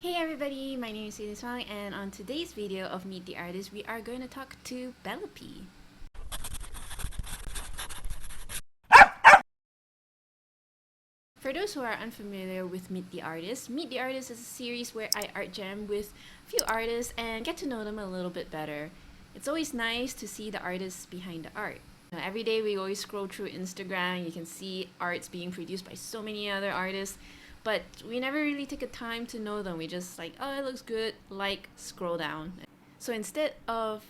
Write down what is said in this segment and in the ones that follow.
Hey everybody, my name is Celine Song, and on today's video of Meet the Artist, we are going to talk to Bellapii. For those who are unfamiliar with Meet the Artist is a series where I art jam with a few artists and get to know them a little bit better. It's always nice to see the artists behind the art. Every day we always scroll through Instagram, you can see arts being produced by so many other artists, but we never really take a time to know them. We just like, oh, it looks good, like, scroll down. So instead of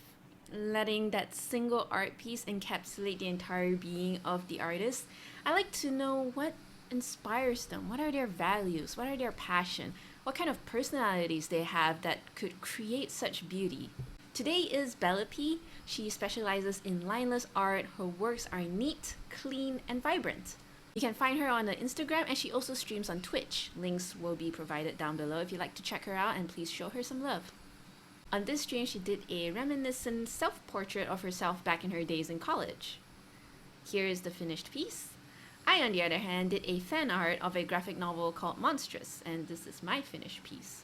letting that single art piece encapsulate the entire being of the artist, I like to know what inspires them. What are their values? What are their passion? What kind of personalities they have that could create such beauty? Today is Bellapii. She specializes in lineless art. Her works are neat, clean, and vibrant. You can find her on the Instagram, and she also streams on Twitch. Links will be provided down below if you'd like to check her out, and please show her some love. On this stream, she did a reminiscent self-portrait of herself back in her days in college. Here is the finished piece. I, on the other hand, did a fan art of a graphic novel called Monstrous, and this is my finished piece.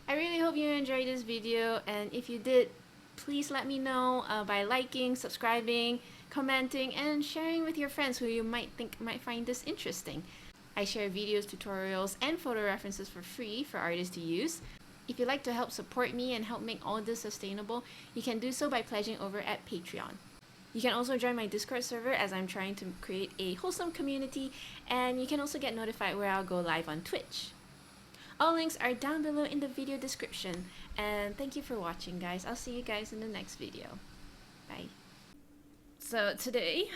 I really hope you enjoyed this video, and if you did, please let me know by liking, subscribing, commenting, and sharing with your friends who you might think might find this interesting. I share videos, tutorials, and photo references for free for artists to use. If you'd like to help support me and help make all this sustainable, you can do so by pledging over at Patreon. You can also join my Discord server as I'm trying to create a wholesome community, and you can also get notified where I'll go live on Twitch. All links are down below in the video description, and thank you for watching, guys. I'll see you guys in the next video. Bye. So today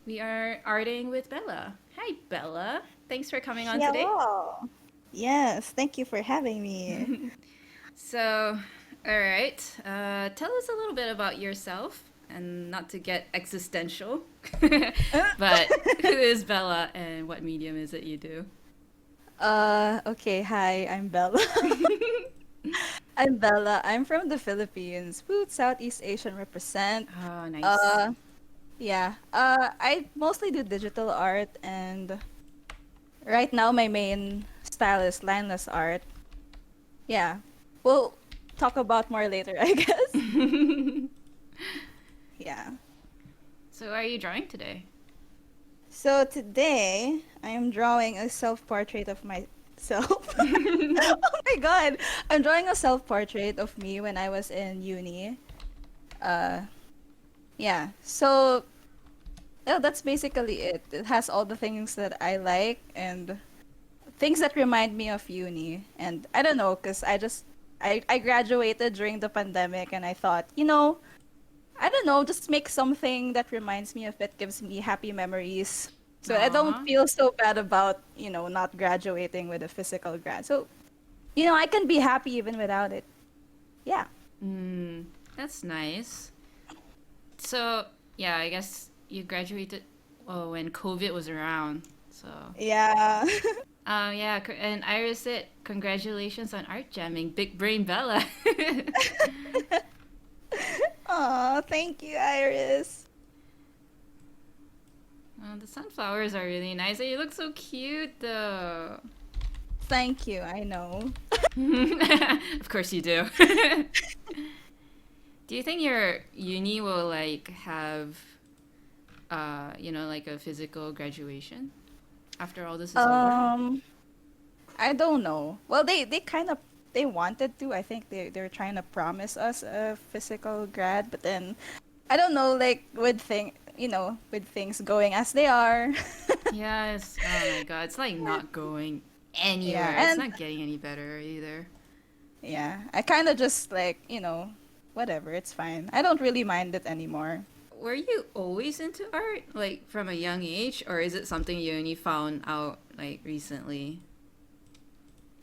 we are arting with Bella. Hi Bella, thanks for coming on today. Hello. Yes, thank you for having me. So, all right, tell us a little bit about yourself, and not to get existential, but who is Bella and what medium is it you do? Okay, hi, I'm Bella. I'm Bella. I'm from the Philippines. Woo, Southeast Asian represent. Oh, nice. Uh, yeah. I mostly do digital art, and right now my main style is lineless art. Yeah. We'll talk about more later, I guess. Yeah. So, are you drawing today? So today I'm drawing a self-portrait of myself. Oh my god. I'm drawing a self-portrait of me when I was in uni. Uh yeah. So yeah, that's basically it. It has all the things that I like and things that remind me of uni. And I don't know, cuz I graduated during the pandemic and I thought, I don't know, just make something that reminds me of it, gives me happy memories. So I don't Aw. feel so bad about, not graduating with a physical grad. So, I can be happy even without it. Yeah. That's nice. So, yeah, I guess you graduated when COVID was around. So, Yeah. yeah, and Iris said, congratulations on art jamming, big brain Bella. Aw, thank you, Iris. The sunflowers are really nice, and you look so cute, though. Thank you, I know. Of course you do. Do you think your uni will like have, like a physical graduation after all this is over? Um, I don't know. Well, they kind of they wanted to. I think they're trying to promise us a physical grad, but then I don't know, like with things going as they are. Yes. Oh my God, it's like not going anywhere. Yeah, It's and not getting any better either. yeah, I kind of just like, whatever, it's fine. I don't really mind it anymore. Were you always into art, like from a young age, or is it something you only found out like recently?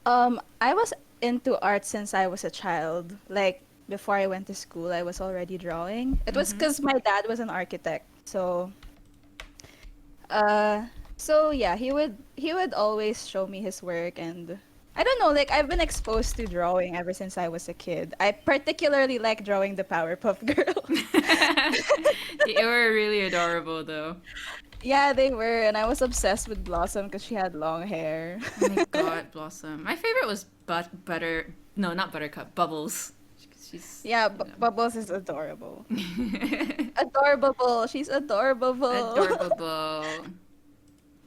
I was into art since I was a child. Like before I went to school, I was already drawing. It was Mm-hmm. because my dad was an architect. Uh, so yeah, he would always show me his work, and I don't know, like I've been exposed to drawing ever since I was a kid. I particularly like drawing the Powerpuff Girls. They were really adorable, though. Yeah, they were, and I was obsessed with Blossom because she had long hair. Oh my god, Blossom. My favorite was Butter. No, not Buttercup. Bubbles. She's, Yeah, you know. Bubbles is adorable. Adorable. She's adorable. Adorable.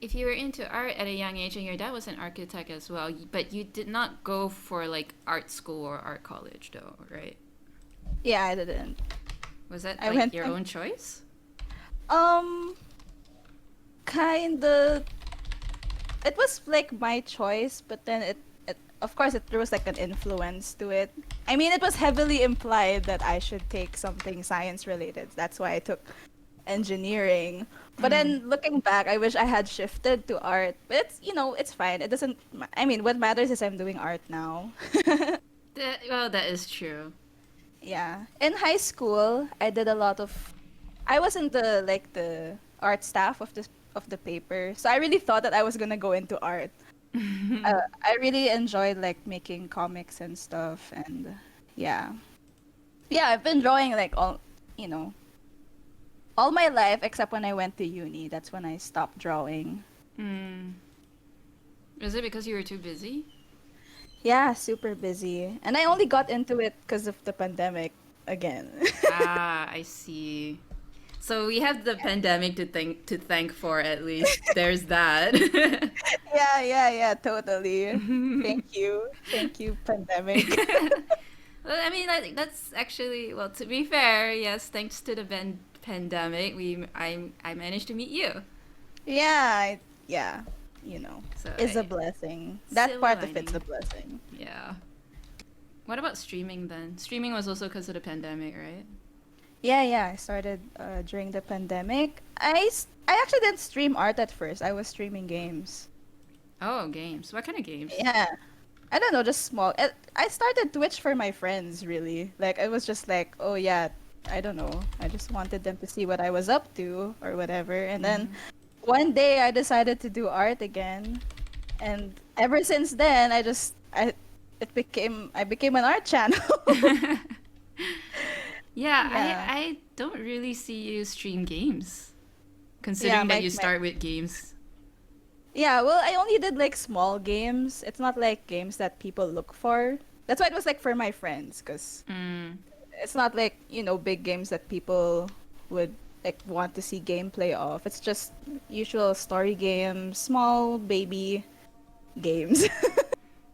If you were into art at a young age and your dad was an architect as well, but you did not go for like art school or art college though, right? Yeah, I didn't. Was that I like went your own choice? um kinda. It was like my choice, but then it of course there was like an influence to it. I mean, it was heavily implied that I should take something science related. That's why I took engineering. But Mm. then looking back, I wish I had shifted to art. But it's, it's fine. It doesn't I mean, what matters is I'm doing art now. Well, that is true. Yeah. In high school, I did a lot of I was in the art staff of the paper. So I really thought that I was going to go into art. I really enjoyed like making comics and stuff, and yeah. Yeah, I've been drawing like you know, all my life except when I went to uni. That's when I stopped drawing. Mm. Is it because you were too busy? Yeah, super busy. And I only got into it because of the pandemic again. Ah, I see. So we have the pandemic to thank for at least. There's that. Yeah, totally. Thank you. Thank you, pandemic. Well, I mean, I think that's actually, well, to be fair, yes, thanks to the pandemic, I managed to meet you. Yeah, yeah, So is a blessing. That silver part of it's a lining. blessing. Yeah. What about streaming then? Streaming was also because of the pandemic, right? Yeah. I started during the pandemic. I actually didn't stream art at first. I was streaming games. Oh, games. What kind of games? Yeah. I don't know, just small. I started Twitch for my friends, really. Like, it was just like, oh yeah, I don't know. I just wanted them to see what I was up to or whatever. And then Mm-hmm. one day I decided to do art again. And ever since then, I became an art channel. Yeah, Yeah. I don't really see you stream games, Yeah, considering that you start with games. yeah, well, I only did like small games. It's not like games that people look for. That's why it was like for my friends, because Mm. it's not like, big games that people would like want to see gameplay of. It's just usual story games, small baby games.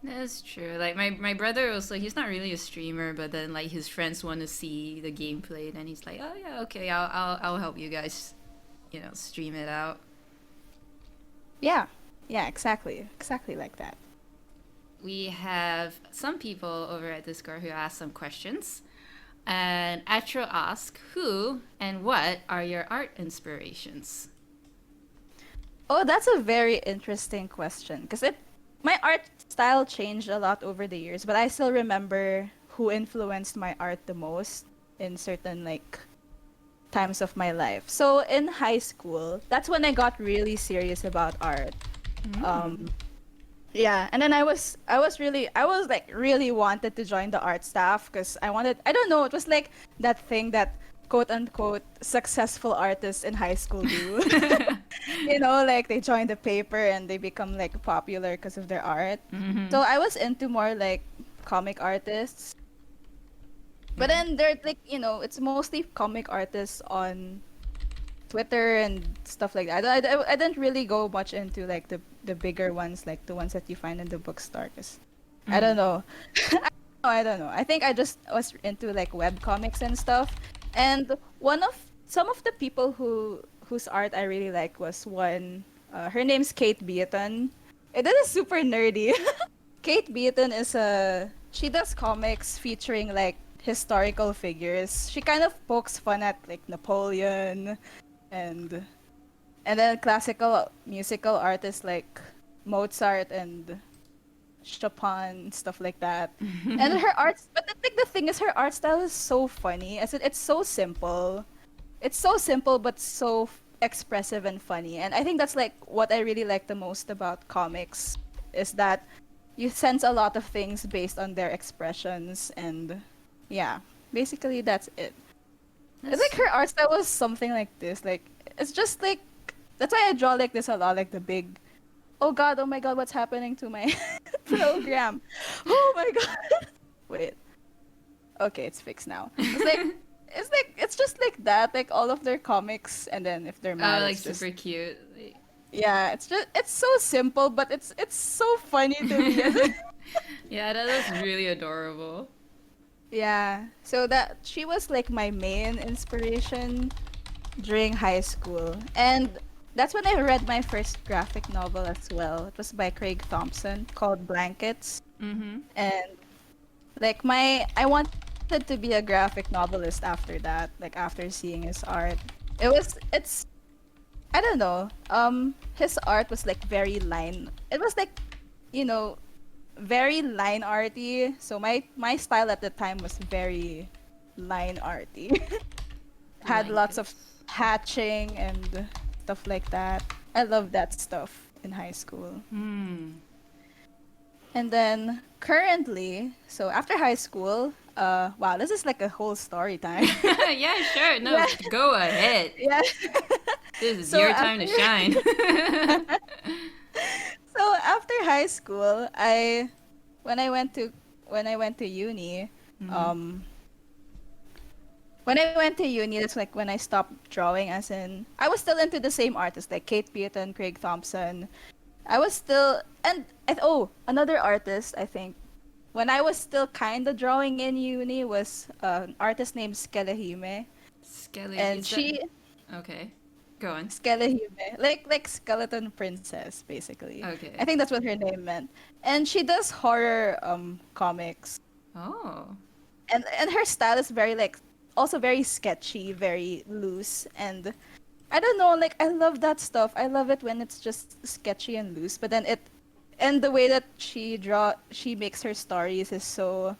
That's true. Like my brother also, he's not really a streamer, but then like his friends want to see the gameplay, and he's like, oh yeah, okay, I'll help you guys, stream it out. Yeah. Yeah, exactly. Exactly like that. We have some people over at Discord who ask some questions. And Atro asks, who and what are your art inspirations? Oh, that's a very interesting question because my art style changed a lot over the years, but I still remember who influenced my art the most in certain like times of my life. So in high school, that's when I got really serious about art. Mm. Um, yeah, and then I was like really wanted to join the art staff because I don't know, it was like that thing that quote unquote successful artists in high school do. Like they join the paper and they become like popular because of their art. Mm-hmm. So I was into more like comic artists. But Yeah. then they're like, it's mostly comic artists on Twitter and stuff like that. I didn't really go much into like the bigger ones, like the ones that you find in the bookstore. 'Cause I Mm. don't know. I don't know. I think I just was into like web comics and stuff. And some of the people whose art I really like was one. Her name's Kate Beaton. It is super nerdy. Kate Beaton she does comics featuring like historical figures. She kind of pokes fun at like Napoleon and then classical musical artists like Mozart and Chopin, stuff like that. And her art, but the thing is, her art style is so funny. As it's so simple. It's so simple, but so expressive and funny. And I think that's like what I really like the most about comics is that you sense a lot of things based on their expressions. And yeah, basically that's it. It's That's like her art style was something like this. Like it's just like That's why I draw like this a lot, like the big. Oh my god, what's happening to my program? Oh my god. Wait. Okay, it's fixed now. It's just like that, like all of their comics, and then if they're Oh, mad, like it's just super cute. yeah, it's so simple, but it's so funny to me. Yeah, that was really adorable. Yeah. So that she was like my main inspiration during high school. And that's when I read my first graphic novel as well. It was by Craig Thompson called Blankets. Mm-hmm. And like I wanted to be a graphic novelist after that, like after seeing his art. It's I don't know. His art was like very line. It was like, you know, very line arty. So my style at the time was very line arty. Had lots of Blankets. hatching and stuff like that. I love that stuff in high school. Hmm. And then currently, so after high school, wow, this is like a whole story time. Yeah, sure. No, Yeah. go ahead. Yeah. This is So your time after to shine. so after high school, I when I went to when I went to uni, Mm-hmm. um when I went to uni, that's like when I stopped drawing, as in I was still into the same artists like Kate Beaton, Craig Thompson. I was still another artist I think when I was still kind of drawing in uni was an artist named Skelehime, Skelly, and is that she okay? Go on. Skelehime, like skeleton princess basically. I Okay. think that's what her name meant. And she does horror comics, Oh. and her style is very like also very sketchy, very loose, and I don't know, like I love that stuff. I love it when it's just sketchy and loose, but then it and the way that she makes her stories is so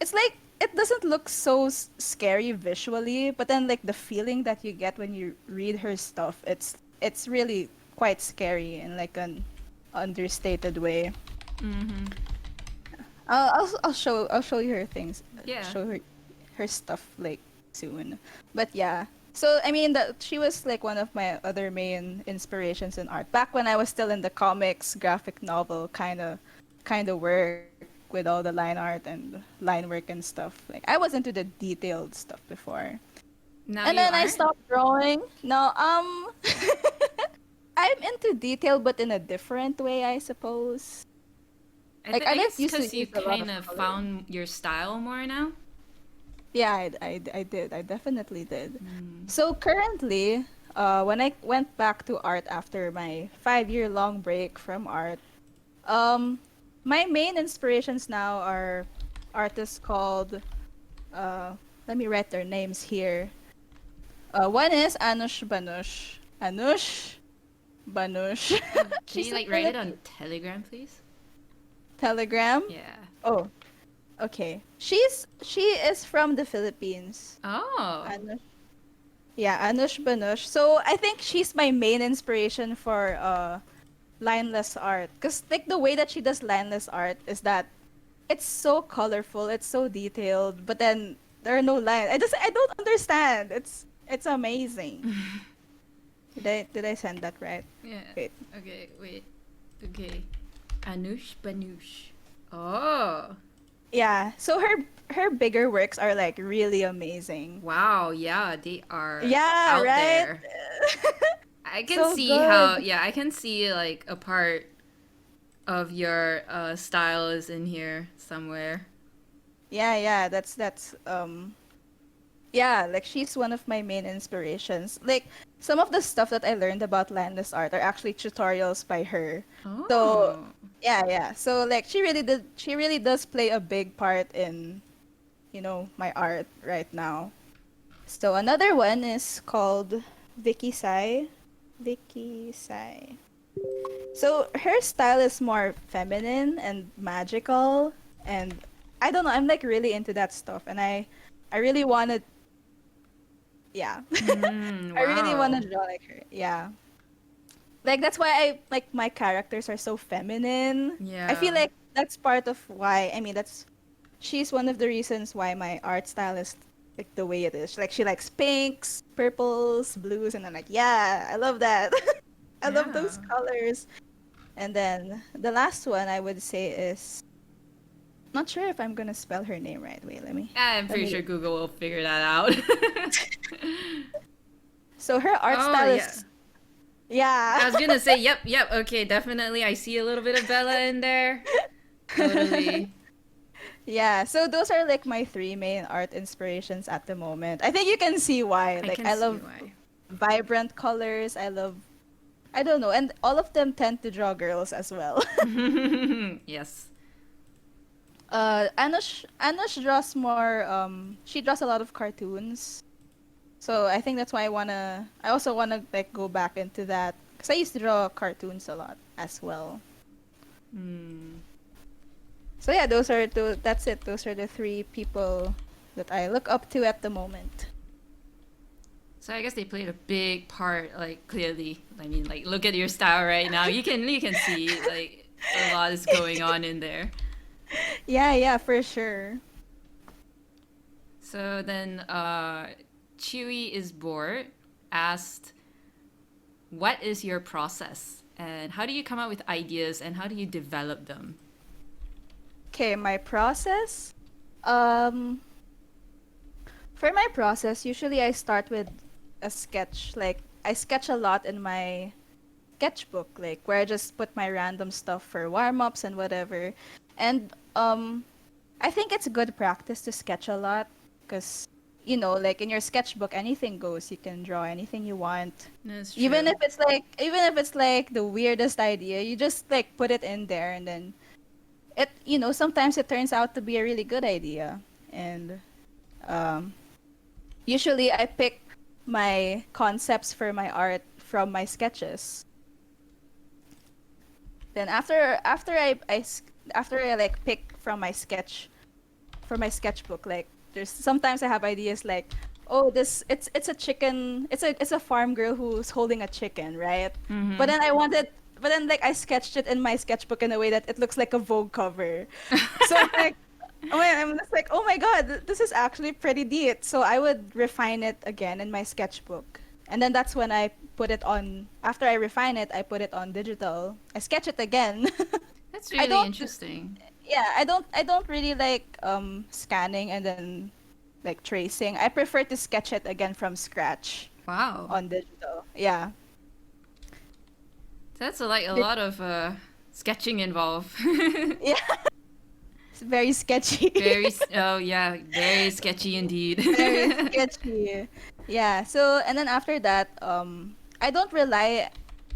it's like it doesn't look so scary visually, but then like the feeling that you get when you read her stuff, it's really quite scary in like an understated way. Mm-hmm. I'll show you her things, Yeah. show her stuff like soon. But yeah, so I mean that she was like one of my other main inspirations in art back when I was still in the comics, graphic novel kind of work with all the line art and line work and stuff. Like I was into the detailed stuff before, Now and you then I aren't? stopped drawing. No, I'm into detail, but in a different way, I suppose. Like I I didn't guess used to because you use a lot kind of of color. found your style more now. Yeah, I did. I definitely did. Mm. So currently, when I went back to art after my 5 year long break from art, um, my main inspirations now are artists called, uh, let me write their names here. One is Anush Banush. Anush Banush. Oh, can you She's a like write it on Filipino. Telegram, please? Telegram. Yeah. Oh, okay. She is from the Philippines. Oh. Yeah, Anush Banush. So I think she's my main inspiration for lineless art. Cause like the way that she does lineless art is that it's so colorful, it's so detailed, but then there are no lines. I don't understand. It's amazing. Did I send that right? Yeah. Wait. Okay. Wait. Okay. Anush Banush. Oh. Yeah. So her bigger works are like really amazing. Wow. Yeah, they are Yeah, out right? there. I can So see how. good. Yeah, I can see like a part of your style is in here somewhere. Yeah, that's yeah, like she's one of my main inspirations. Like some of the stuff that I learned about landless art are actually tutorials by her. So Oh. yeah. So like she really does play a big part in, my art right now. So another one is called Vicky Sai. Vicky Sai. So her style is more feminine and magical, and I don't know, I'm like really into that stuff, and I really wanted yeah. Mm, I really want to wow. draw like her. Yeah. Like that's why I like my characters are so feminine. I feel Yeah. like that's part of why, I mean, that's she's one of the reasons why my art style is like the way it is. Like she likes pinks, purples, blues, and I'm like, yeah, I love that. I love Yeah. those colors. And then the last one I would say is not sure if I'm gonna spell her name right. Wait, I'm let pretty me sure look. Google will figure that out. So her art Oh style yeah. is yeah. I was gonna say, yep, okay, definitely. I see a little bit of Bella in there. Totally. Yeah, so those are like my three main art inspirations at the moment. I think you can see why. I Like can I see love why. vibrant colors. I don't know, and all of them tend to draw girls as well. Yes. Anush draws more she draws a lot of cartoons. So I think that's why I also wanna like go back into that cuz I used to draw cartoons a lot as well. Hmm. So yeah, that's it. Those are the three people that I look up to at the moment. So I guess they played a big part, like clearly. I mean, like look at your style right now. You can see like a lot is going on in there. Yeah, yeah, for sure. So then, Chewy is bored. Asked, "What is your process, and how do you come up with ideas, and how do you develop them?" Okay, my process. Um, for my process, usually I start with a sketch. Like I sketch a lot in my sketchbook, like where I just put my random stuff for warm-ups and whatever. And I think it's a good practice to sketch a lot because like in your sketchbook, anything goes. You can draw anything you want. That's Even true. if it's like the weirdest idea, you just like put it in there and then sometimes it turns out to be a really good idea. And um usually I pick my concepts for my art from my sketches. Then after I like pick from my sketchbook, like there's sometimes I have ideas like, oh, this it's a chicken, it's a farm girl who's holding a chicken, right? But Mm-hmm. then like I sketched it in my sketchbook in a way that it looks like a Vogue cover. So I'm like, I'm just like, oh my god, this is actually pretty neat. So I would refine it again in my sketchbook. And then that's when I put it on, after I refine it, I put it on digital. I sketch it again. That's I really don't, interesting. yeah, I don't really like scanning and then like tracing. I prefer to sketch it again from scratch Wow. on digital. Yeah. That's like a Dig- lot of sketching involved. Yeah, it's very sketchy. Oh yeah, very sketchy indeed. Very sketchy. Yeah. So and then after that, I don't rely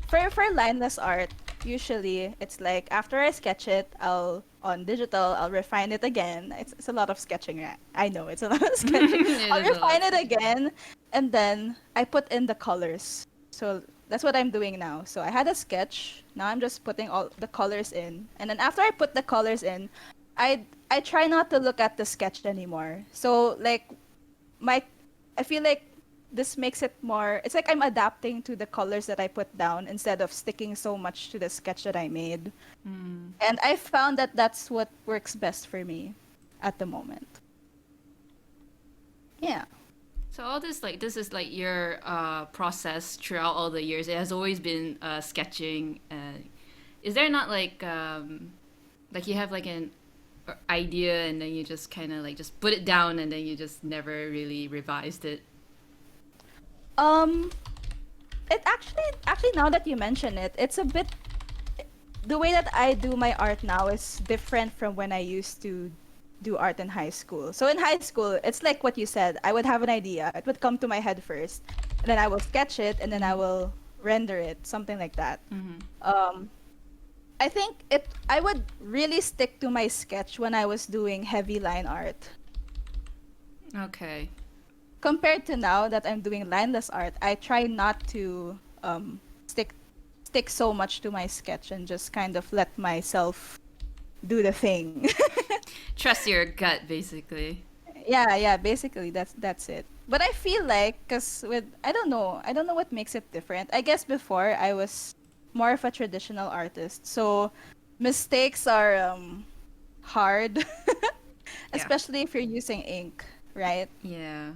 for lineless art. Usually, it's like after I sketch it, on digital, I'll refine it again. It's a lot of sketching, right? I know it's a lot of sketching. It I'll is a lot refine it sketching. again, and then I put in the colors. So that's what I'm doing now. So I had a sketch. Now I'm just putting all the colors in, and then after I put the colors in, I try not to look at the sketch anymore. So like my I feel like this makes it more, it's like I'm adapting to the colors that I put down instead of sticking so much to the sketch that I made. Mm. And I found that that's what works best for me at the moment. Yeah. So all this like this is like your process throughout all the years. It has always been sketching. Is there not like you have like an idea and then you just kind of like just put it down and then you just never really revised it? Um it actually now that you mention it, it's a bit, the way that I do my art now is different from when I used to do art in high school. So in high school, it's like what you said. I would have an idea. It would come to my head first, and then I will sketch it, and then I Mm-hmm. will render it, something like that. Mm-hmm. Um, I think I would really stick to my sketch when I was doing heavy line art. Okay. Compared to now that I'm doing lineless art, I try not to stick so much to my sketch and just kind of let myself do the thing. Trust your gut, basically. Yeah, basically that's it. But I feel like, cause with I don't know what makes it different. I guess before I was more of a traditional artist, so mistakes are hard, Yeah. especially if you're using ink. right? Yeah.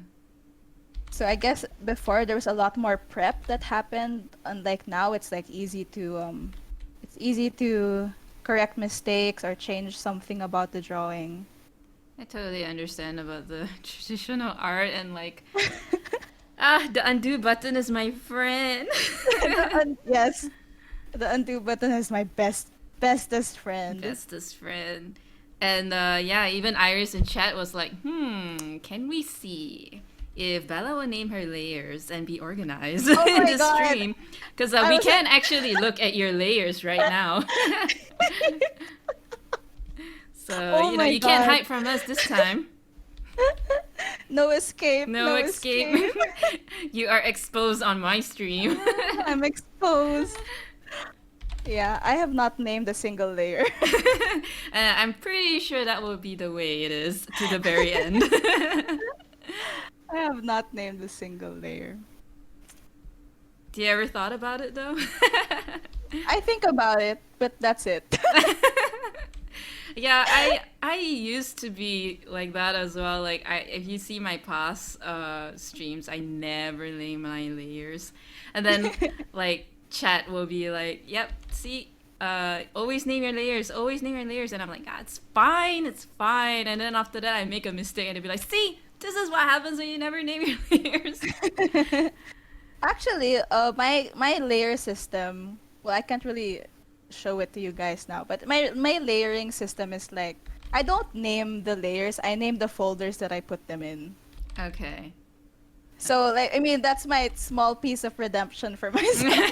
So I guess before there was a lot more prep that happened, unlike now it's like it's easy to correct mistakes or change something about the drawing. I totally understand about the traditional art and like the undo button is my friend. Yes, the undo button is my bestest friend. Bestest friend. And yeah, even Iris in chat was like, can we see if Bella will name her layers and be organized Oh in my the god. stream? Because I we was like, can actually look at your layers right now. So, oh my you can't god. hide from us this time. No escape, No no escape. escape. You are exposed on my stream. I'm exposed. Yeah, I have not named a single layer. I'm pretty sure that will be the way it is to the very end. I have not named a single layer. Do you ever thought about it though? I think about it, but that's it. Yeah, I used to be like that as well. Like if you see my past streams, I never name my layers, and then like chat will be like, "Yep, see, always name your layers, always name your layers," and I'm like, "Ah, it's fine." And then after that, I make a mistake, and they'll be like, "See, this is what happens when you never name your layers." Actually, my layer system. Well, I can't really show it to you guys now, but my layering system is like I don't name the layers. I name the folders that I put them in. Okay. So like I mean that's my small piece of redemption for myself.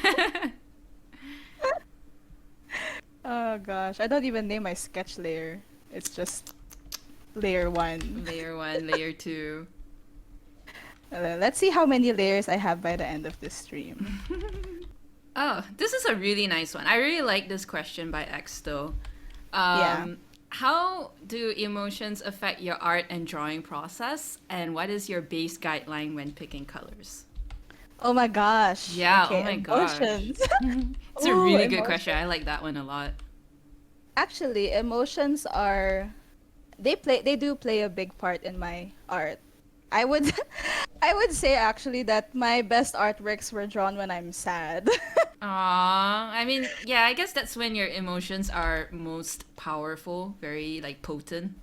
Oh gosh, I don't even name my sketch layer. It's just layer 1. Layer 1, layer 2. Let's see how many layers I have by the end of this stream. Oh, this is a really nice one. I really like this question by X though. Yeah. How do emotions affect your art and drawing process? And what is your base guideline when picking colors? Oh my gosh. Yeah, Okay, oh my gosh. emotions. It's a Ooh, really good emotions. question. I like that one a lot. Actually, emotions are they do play a big part in my art. I would I would say actually that my best artworks were drawn when I'm sad. Aww. I mean, yeah, I guess that's when your emotions are most powerful, very like potent.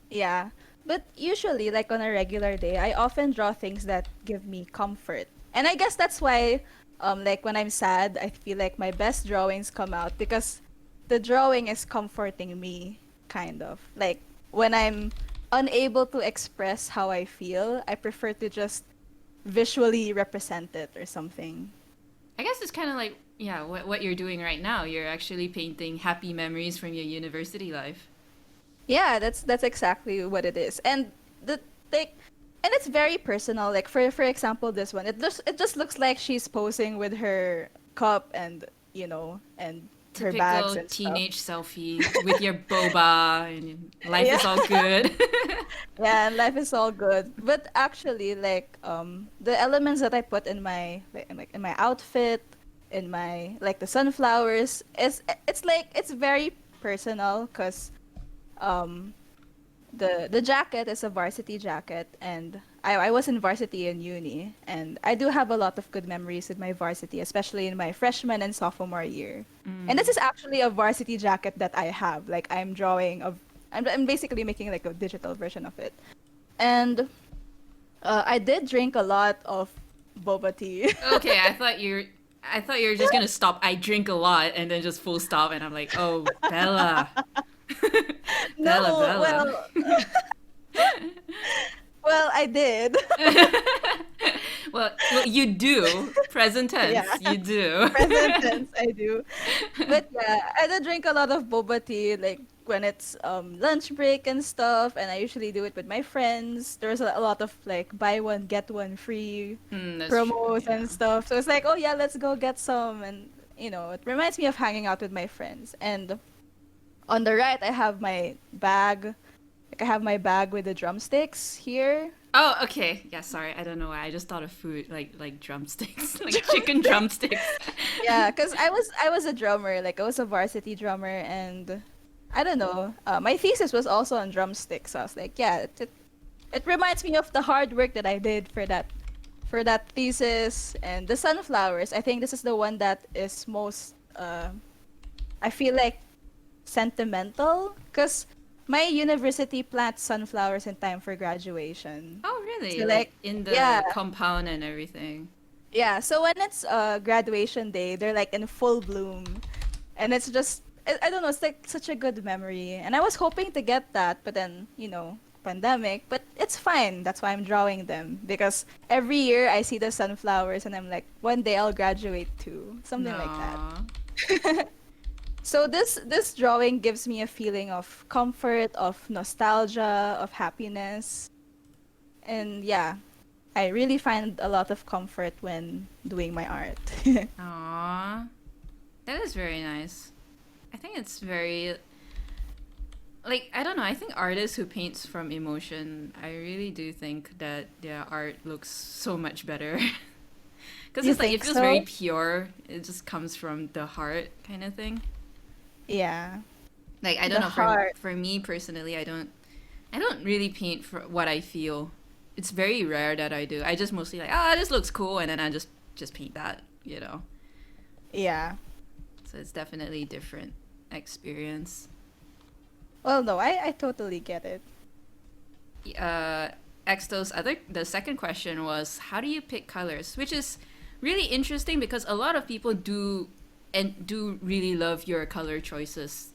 Yeah. But usually like on a regular day, I often draw things that give me comfort. And I guess that's why like when I'm sad, I feel like my best drawings come out because the drawing is comforting me kind of. Like when I'm unable to express how I feel, I prefer to just visually represent it or something. I guess it's kind of like, yeah, what you're doing right now. You're actually painting happy memories from your university life. Yeah, that's exactly what it is. And the like and it's very personal. Like for example, this one, it just looks like she's posing with her cup and and her bags Typical and stuff. teenage selfie with your boba and life Yeah. is all good. Yeah, and life is all good. But actually, like the elements that I put in my in my outfit, in my like the sunflowers, it's like it's very personal because um the jacket is a varsity jacket, and I was in varsity in uni, and I do have a lot of good memories with my varsity, especially in my freshman and sophomore year. And this is actually a varsity jacket that I have. Like I'm basically making like a digital version of it. And I did drink a lot of boba tea. Okay, I thought you were just gonna stop. I drink a lot and then just full stop, and I'm like, oh, Bella, No, Bella. well, I did. Well, you do. Present tense, Yeah. you do. Present tense, I do. But yeah, I do drink a lot of boba tea, like when it's lunch break and stuff, and I usually do it with my friends. There's a lot of like buy one get one free That's true. promos Yeah. and stuff. So it's like, oh yeah, let's go get some, and it reminds me of hanging out with my friends. And on the right, I have my bag. Like I have my bag with the drumsticks here. Oh, okay. Yeah, sorry. I don't know why. I just thought of food like drumsticks, like chicken drumsticks. Yeah, because I was a drummer, like I was a varsity drummer, and I don't know. My thesis was also on drumsticks, so I was like, yeah, it reminds me of the hard work that I did for that thesis. And the sunflowers, I think this is the one that is most I feel like sentimental, because my university plants sunflowers in time for graduation. Oh, So really? Like like, in yeah, the compound and everything. yeah. So when it's graduation day, they're like in full bloom, and it's just I don't know. It's like such a good memory, and I was hoping to get that, but then pandemic. But it's fine. That's why I'm drawing them, because every year I see the sunflowers, and I'm like, one day I'll graduate too, something like that. No. So this drawing gives me a feeling of comfort, of nostalgia, of happiness. And yeah, I really find a lot of comfort when doing my art. Aw. That is very nice. I think it's very like I don't know. I think artists who paints from emotion, I really do think that their art looks so much better. Because You it's like it think feels very so? pure. It just comes from the heart, kind of thing. Yeah. Like I don't The know. heart. For me personally, I don't really paint for what I feel. It's very rare that I do. I just mostly like, this looks cool, and then I just paint that, you know. Yeah. So it's definitely different experience. Well, no, I totally get it. uh, Exto's the second question was how do you pick colors, which is really interesting because a lot of people do really love your color choices.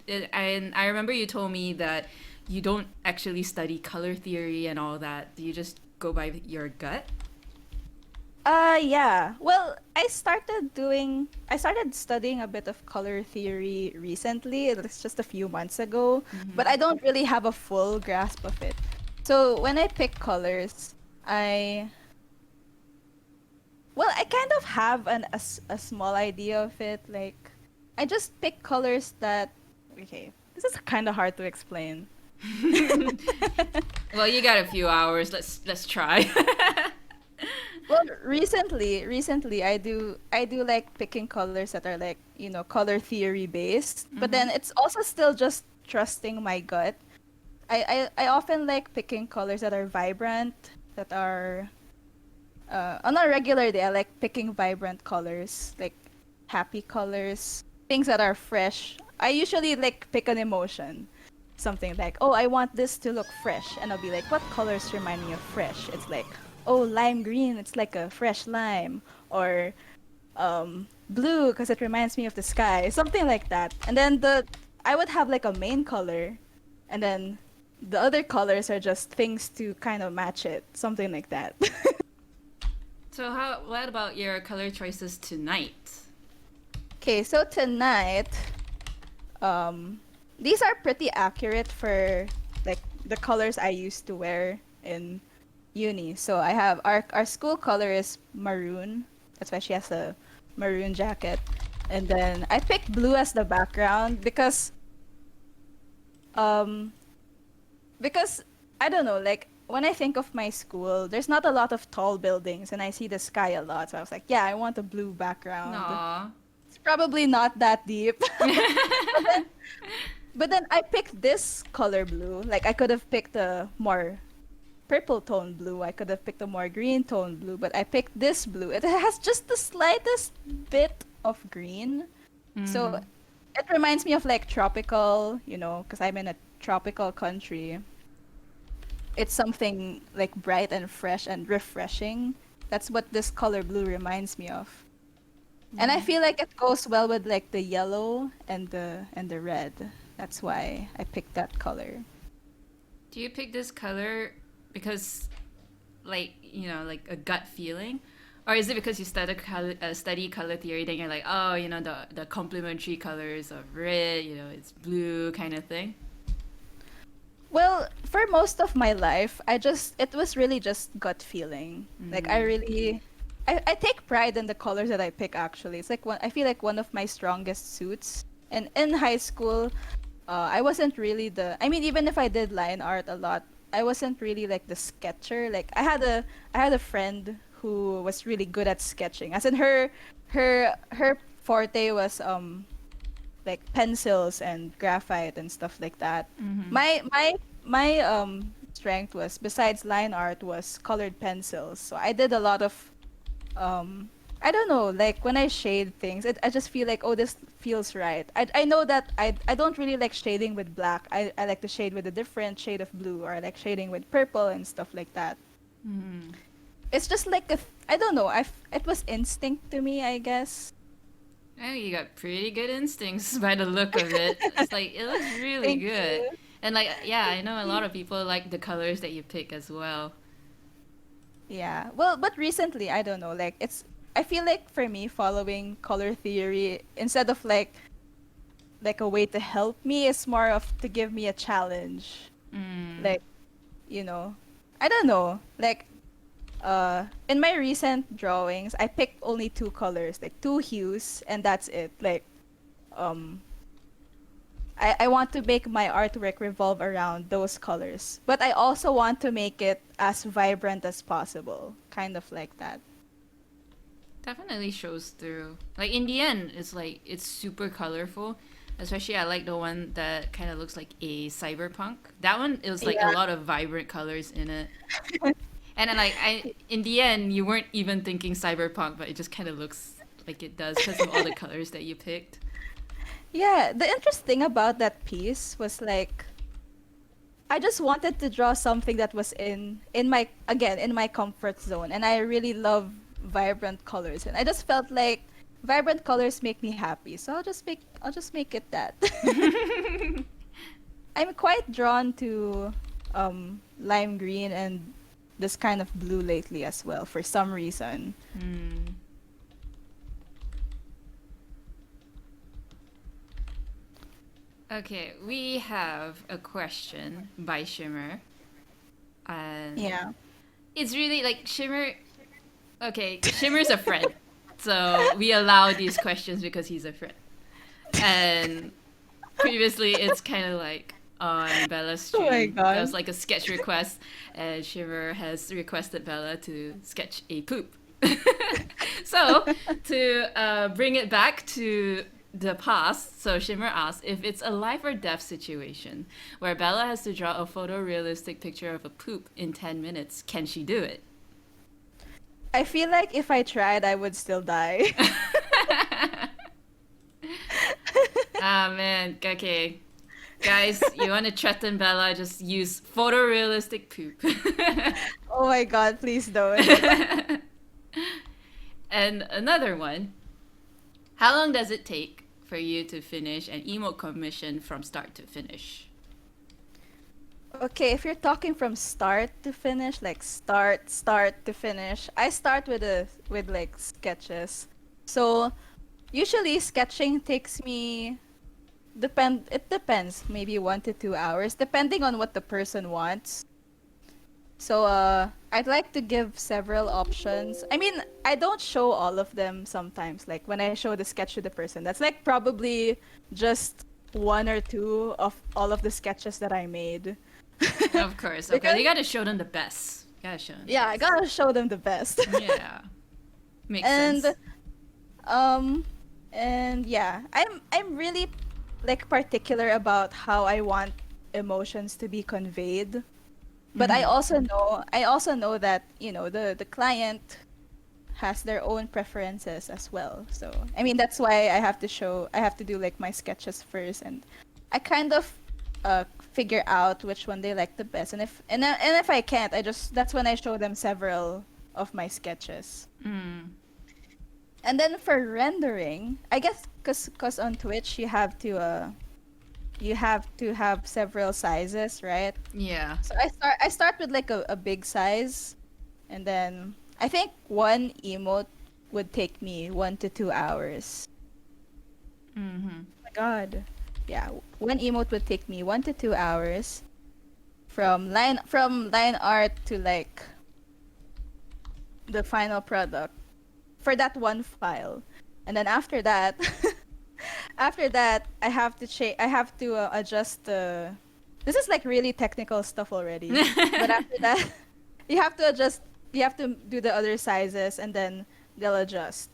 And I remember you told me that you don't actually study color theory and all that. You just go by your gut. Yeah. Well, I started studying a bit of color theory recently. It's just a few months ago, but I don't really have a full grasp of it. So when I pick colors, I well, I kind of have a small idea of it. Like, I just pick colors that okay, this is kind of hard to explain. Well, you got a few hours. Let's try. Well, recently I do like picking colors that are like, color theory based, but then it's also still just trusting my gut. I often like picking colors that are vibrant, that are on a regular day I like picking vibrant colors, like happy colors, things that are fresh. I usually like pick an emotion. Something like, oh, I want this to look fresh. And I'll be like, what colors remind me of fresh? It's like, oh, lime green, it's like a fresh lime. Or blue, because it reminds me of the sky. Something like that. And then I would have like a main color. And then the other colors are just things to kind of match it. Something like that. So what about your color choices tonight? Okay, so tonight, um, these are pretty accurate for like the colors I used to wear in uni. So I have our school color is maroon. That's why she has a maroon jacket. And then I picked blue as the background um because I don't know, like when I think of my school, there's not a lot of tall buildings and I see the sky a lot. So I was like, yeah, I want a blue background. Aw. It's probably not that deep. But then I picked this color blue. Like I could have picked a more purple tone blue. I could have picked a more green tone blue, but I picked this blue. It has just the slightest bit of green. So it reminds me of like tropical, because I'm in a tropical country. It's something like bright and fresh and refreshing. That's what this color blue reminds me of. And I feel like it goes well with like the yellow and the red. That's why I picked that color. Do you pick this color because, like, like a gut feeling? Or is it because you study color theory, then you're like, oh, the complementary colors of red, it's blue kind of thing? Well, for most of my life, it was really just gut feeling. Like I take pride in the colors that I pick actually. It's like I feel like one of my strongest suits. And in high school, I wasn't really I mean, even if I did line art a lot, I wasn't really like the sketcher. Like I had a friend who was really good at sketching. As in her forte was like pencils and graphite and stuff like that. My strength was, besides line art, was colored pencils. So I did a lot of um I don't know, like when I shade things, I just feel like, oh, this feels right. I know that I don't really like shading with black. I like to shade with a different shade of blue, or I like shading with purple and stuff like that. Mm. It's just like I don't know. It was instinct to me, I guess. Oh, you got pretty good instincts by the look of it. It's like it looks really Thank good. you. And like yeah, I know a lot of people like the colors that you pick as well. Yeah. Well, but recently, I don't know, like I feel like for me following color theory instead of like a way to help me is more of to give me a challenge. Mm. Like, you know, I don't know. Like in my recent drawings, I picked only two colors, like two hues, and that's it. Like um I want to make my artwork revolve around those colors. But I also want to make it as vibrant as possible. Kind of like that. Definitely shows through. Like in the end, it's like it's super colorful. Especially I like the one that kind of looks like a cyberpunk. That one it was like a Yeah. lot of vibrant colors in it. And then like I in the end you weren't even thinking cyberpunk, but it just kind of looks like it does because of all the colors that you picked. Yeah, the interesting about that piece was like I just wanted to draw something that was in my, again, in my comfort zone, and I really love vibrant colors, and I just felt like vibrant colors make me happy, so I'll just make it that. I'm quite drawn to lime green and this kind of blue lately as well for some reason. Hmm. Okay, we have a question by Shimmer, and Yeah. it's really like Shimmer. Okay, Shimmer's a friend, so we allow these questions because he's a friend. And previously, it's kind of like on Bella's Oh my stream, there was god. like a sketch request, and Shimmer has requested Bella to sketch a poop. So to bring it back to the past, so Shimmer asks if it's a life or death situation where Bella has to draw a photorealistic picture of a poop in 10 minutes. Can she do it? I feel like if I tried, I would still die. Ah man, okay. Guys, you want to threaten Bella, just use photorealistic poop. Oh my god, please don't. And another one. How long does it take for you to finish an emote commission from start to finish? Okay, if you're talking from start to finish, like start to finish, I start with like sketches. So usually sketching takes me it depends, maybe 1 to 2 hours, depending on what the person wants. So I'd like to give several options. I mean, I don't show all of them sometimes. Like when I show the sketch to the person, that's like probably just one or two of all of the sketches that I made. Of course, of course. Because You gotta show them the best. You gotta show them the yeah, I best. gotta show them the best. Yeah, makes and sense. um and yeah, I'm really like particular about how I want emotions to be conveyed. But Mm-hmm. I also know that, you know, the client has their own preferences as well. So, I mean, that's why I have to do like my sketches first, and I kind of figure out which one they like the best. And if I can't, that's when I show them several of my sketches. Mm. And then for rendering, I guess cuz on Twitch you have to have several sizes, right? Yeah. So I start with like a big size, and then I think one emote would take me 1 to 2 hours. Mm-hmm. Oh my god. Yeah, one emote would take me 1 to 2 hours from line art to like the final product for that one file. And then after that, after that, I have to adjust the. This is like really technical stuff already. But after that, you have to adjust. You have to do the other sizes, and then they'll adjust.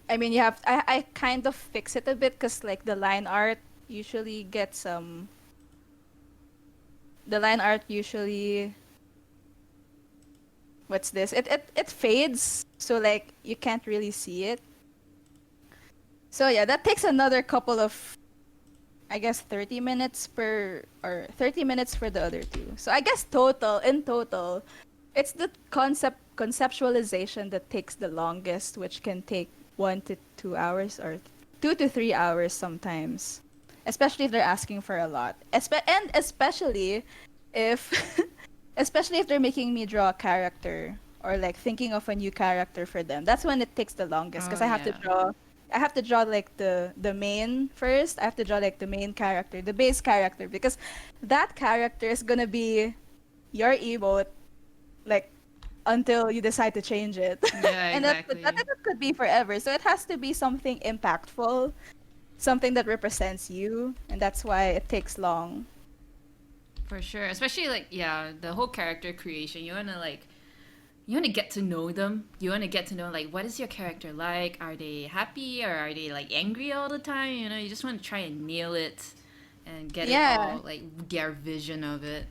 I mean, you have. I kind of fix it a bit because like the line art usually gets the line art usually, what's this? It fades, so like you can't really see it. So yeah, that takes another couple of, I guess, 30 minutes per, or 30 minutes for the other two. So I guess in total, it's the conceptualization that takes the longest, which can take 1 to 2 hours or 2 to 3 hours sometimes, especially if they're asking for a lot. And especially if especially if they're making me draw a character, or like thinking of a new character for them. That's when it takes the longest, because Oh yeah. I have to draw like the main first. I have to draw like the main character, the base character, because that character is gonna be your emote, like, until you decide to change it. Yeah, And that exactly. could be forever. So it has to be something impactful, something that represents you, and that's why it takes long. For sure. Especially like yeah, the whole character creation. You wanna get to know them. You wanna get to know like what is your character like? Are they happy or are they like angry all the time? You know, you just wanna try and nail it and get it Yeah. all like get our vision of it.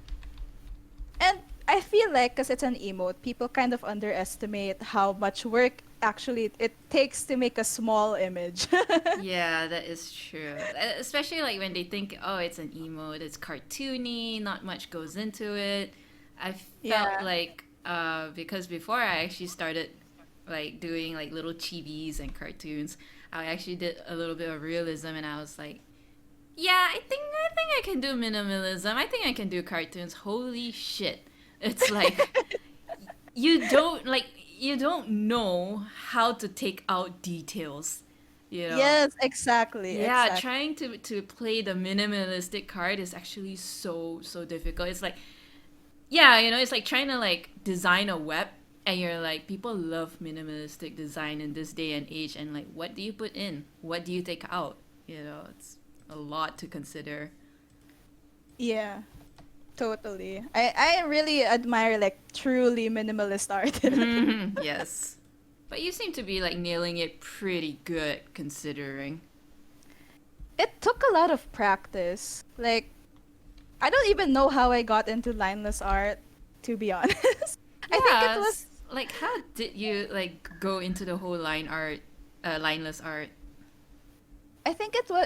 And I feel like, because it's an emote, people kind of underestimate how much work actually it takes to make a small image. Yeah, that is true. Especially like when they think, oh, it's an emote, it's cartoony, not much goes into it. I felt Yeah. like because before I actually started like doing like little chibis and cartoons, I actually did a little bit of realism, and I was like, yeah, I think I can do minimalism. I think I can do cartoons. Holy shit! It's like you don't know how to take out details, you know. Yes, exactly, Yeah, exactly. trying to play the minimalistic card is actually so difficult. It's like yeah, you know, it's like trying to like design a web, and you're like people love minimalistic design in this day and age, and like what do you put in? What do you take out? You know, it's a lot to consider. Yeah, totally. I really admire like truly minimalist artists. Yes. But you seem to be like nailing it pretty good considering. It took a lot of practice. Like, I don't even know how I got into lineless art, to be honest. I think it Yeah, was like how did you like go into the whole lineless art?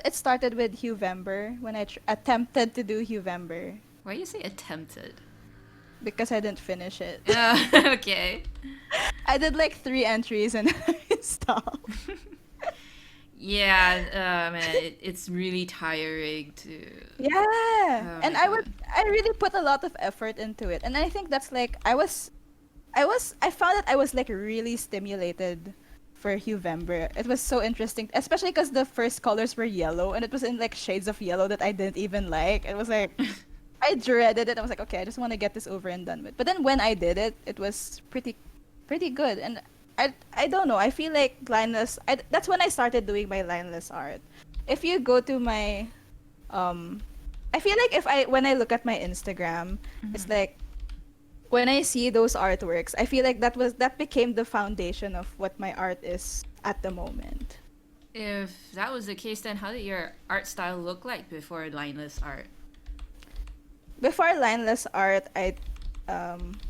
it started with Huevember, when I attempted to do Huevember, Why you say attempted? because I didn't finish it. Okay. I did like 3 entries and I stopped. Yeah, man, it's really tiring to. Yeah. Oh my And god. I really put a lot of effort into it. And I think that's like I found that I was like really stimulated for Huevember. It was so interesting, especially because the first colors were yellow, and it was in like shades of yellow that I didn't even like. It was like I dreaded it. I was like, okay, I just want to get this over and done with. But then when I did it, it was pretty good. And I don't know. I feel like that's when I started doing my lineless art. If you go to my um I feel like if I when I look at my Instagram, it's Mhm. like when I see those artworks, I feel like that became the foundation of what my art is at the moment. If that was the case, then how did your art style look like before lineless art? Before lineless art, um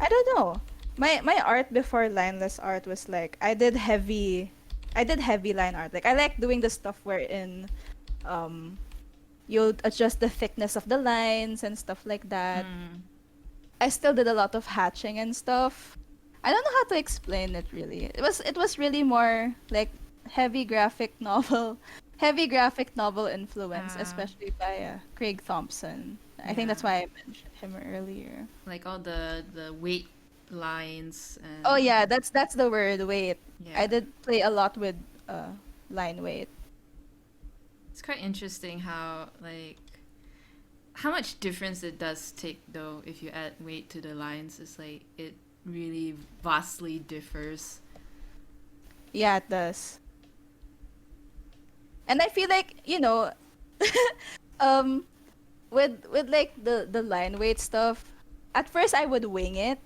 I don't know. My art before lineless art was like I did heavy line art. Like I like doing the stuff wherein um you'll adjust the thickness of the lines and stuff like that. Mm. I still did a lot of hatching and stuff. I don't know how to explain it really. It was really more like heavy graphic novel, heavy graphic novel influence, Uh, especially by Craig Thompson. I think yeah, that's why I mentioned him earlier. like all the weight lines Oh and yeah, that's the word, weight. I yeah. did play a lot with line weight. It's quite interesting how like how much difference it does take though if you add weight to the lines. It's like it really vastly differs. Yeah, it does. And I feel like, um with like the line weight stuff, at first I would wing it.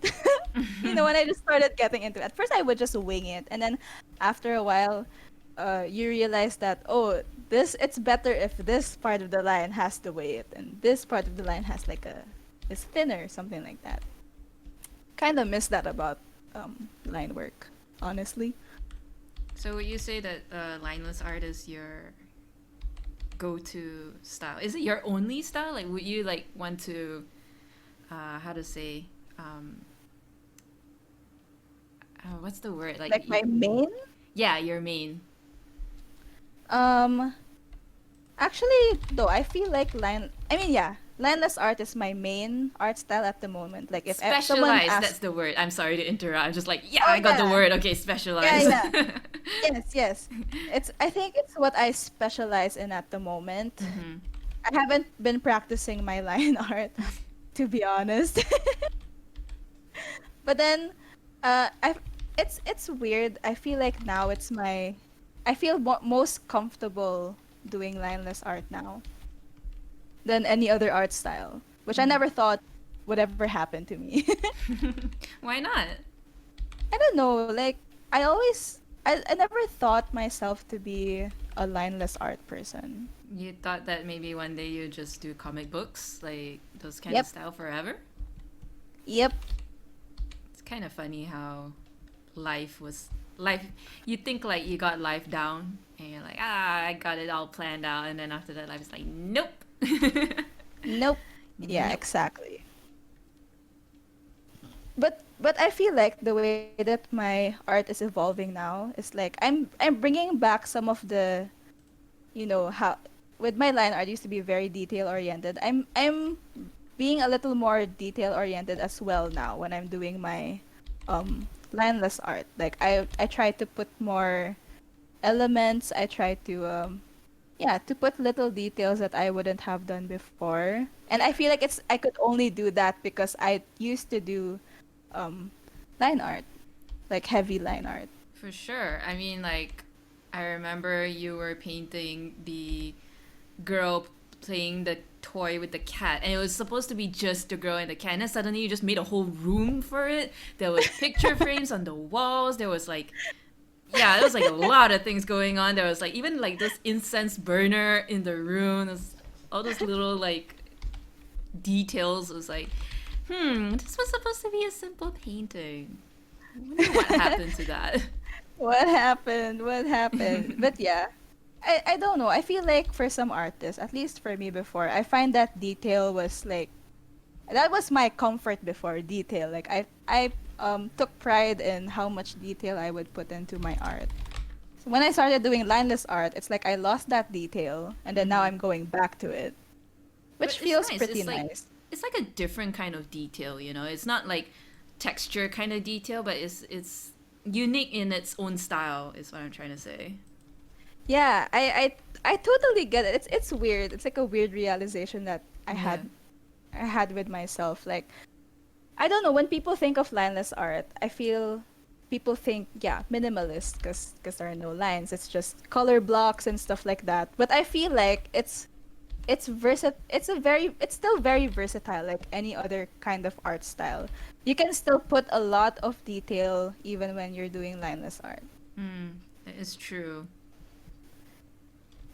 When I just started getting into it, at first I would just wing it, and then after a while, you realize that, oh, this it's better if this part of the line has the weight and this part of the line has like a is thinner, something like that. Kind of miss that about line work, honestly. So would you say that lineless art is your go-to style? Is it your only style? Like, would you like want to, how to say, um, what's the word? Like, Like my main. yeah, your main. Um, Actually, though, I feel like yeah, lineless art is my main art style at the moment. Like, if someone Specialized, asks, that's the word. I'm sorry to interrupt. I'm just like, yeah, oh I got the yeah, word. Okay, yeah, specialized. yeah, yes, yes, I think it's what I specialize in at the moment. Mm-hmm. I haven't been practicing my line art, to be honest. But then, I it's weird. I feel like now I feel most comfortable doing lineless art now than any other art style, which I never thought would ever happen to me. Why not? I don't know, like I never thought myself to be a lineless art person. You thought that maybe one day you just do comic books, like those kind of Yep. style forever? Yep. It's kind of funny how life was life. You think like you got life down, and you're like, I got it all planned out, and then after that, life is like, nope. Nope. Yeah, Nope. exactly. But I feel like the way that my art is evolving now is like I'm bringing back some of the, how with my line art used to be very detail oriented. I'm being a little more detail oriented as well now when I'm doing my lineless art. Like I try to put more elements. I try to yeah, to put little details that I wouldn't have done before. And I Yeah, feel like I could only do that because I used to do um line art, like heavy line art. for sure. I mean, like, I remember you were painting the girl playing the toy with the cat, and it was supposed to be just the girl and the cat, and then suddenly you just made a whole room for it. There was picture frames on the walls. There was like, yeah, there was like a lot of things going on. There was like even like this incense burner in the room. There's all those little like details. It was like, this was supposed to be a simple painting. I wonder what happened to that. What happened? What happened? But yeah, I don't know. I feel like for some artists, at least for me before, I find that detail was like that was my comfort before, detail. Like I took pride in how much detail I would put into my art. So when I started doing lineless art, it's like I lost that detail and then now Hmm. I'm going back to it, But which it's feels nice. pretty nice. It's like a different kind of detail, you know. It's not like texture kind of detail, but it's unique in its own style. Is what I'm trying to say. Yeah, I totally get it. It's weird. It's like a weird realization that Yeah. I had with myself. Like I don't know, when people think of lineless art, I feel people think, yeah, minimalist because there are no lines. It's just color blocks and stuff like that. But I feel like it's still very versatile like any other kind of art style. You can still put a lot of detail even when you're doing lineless art. It is true.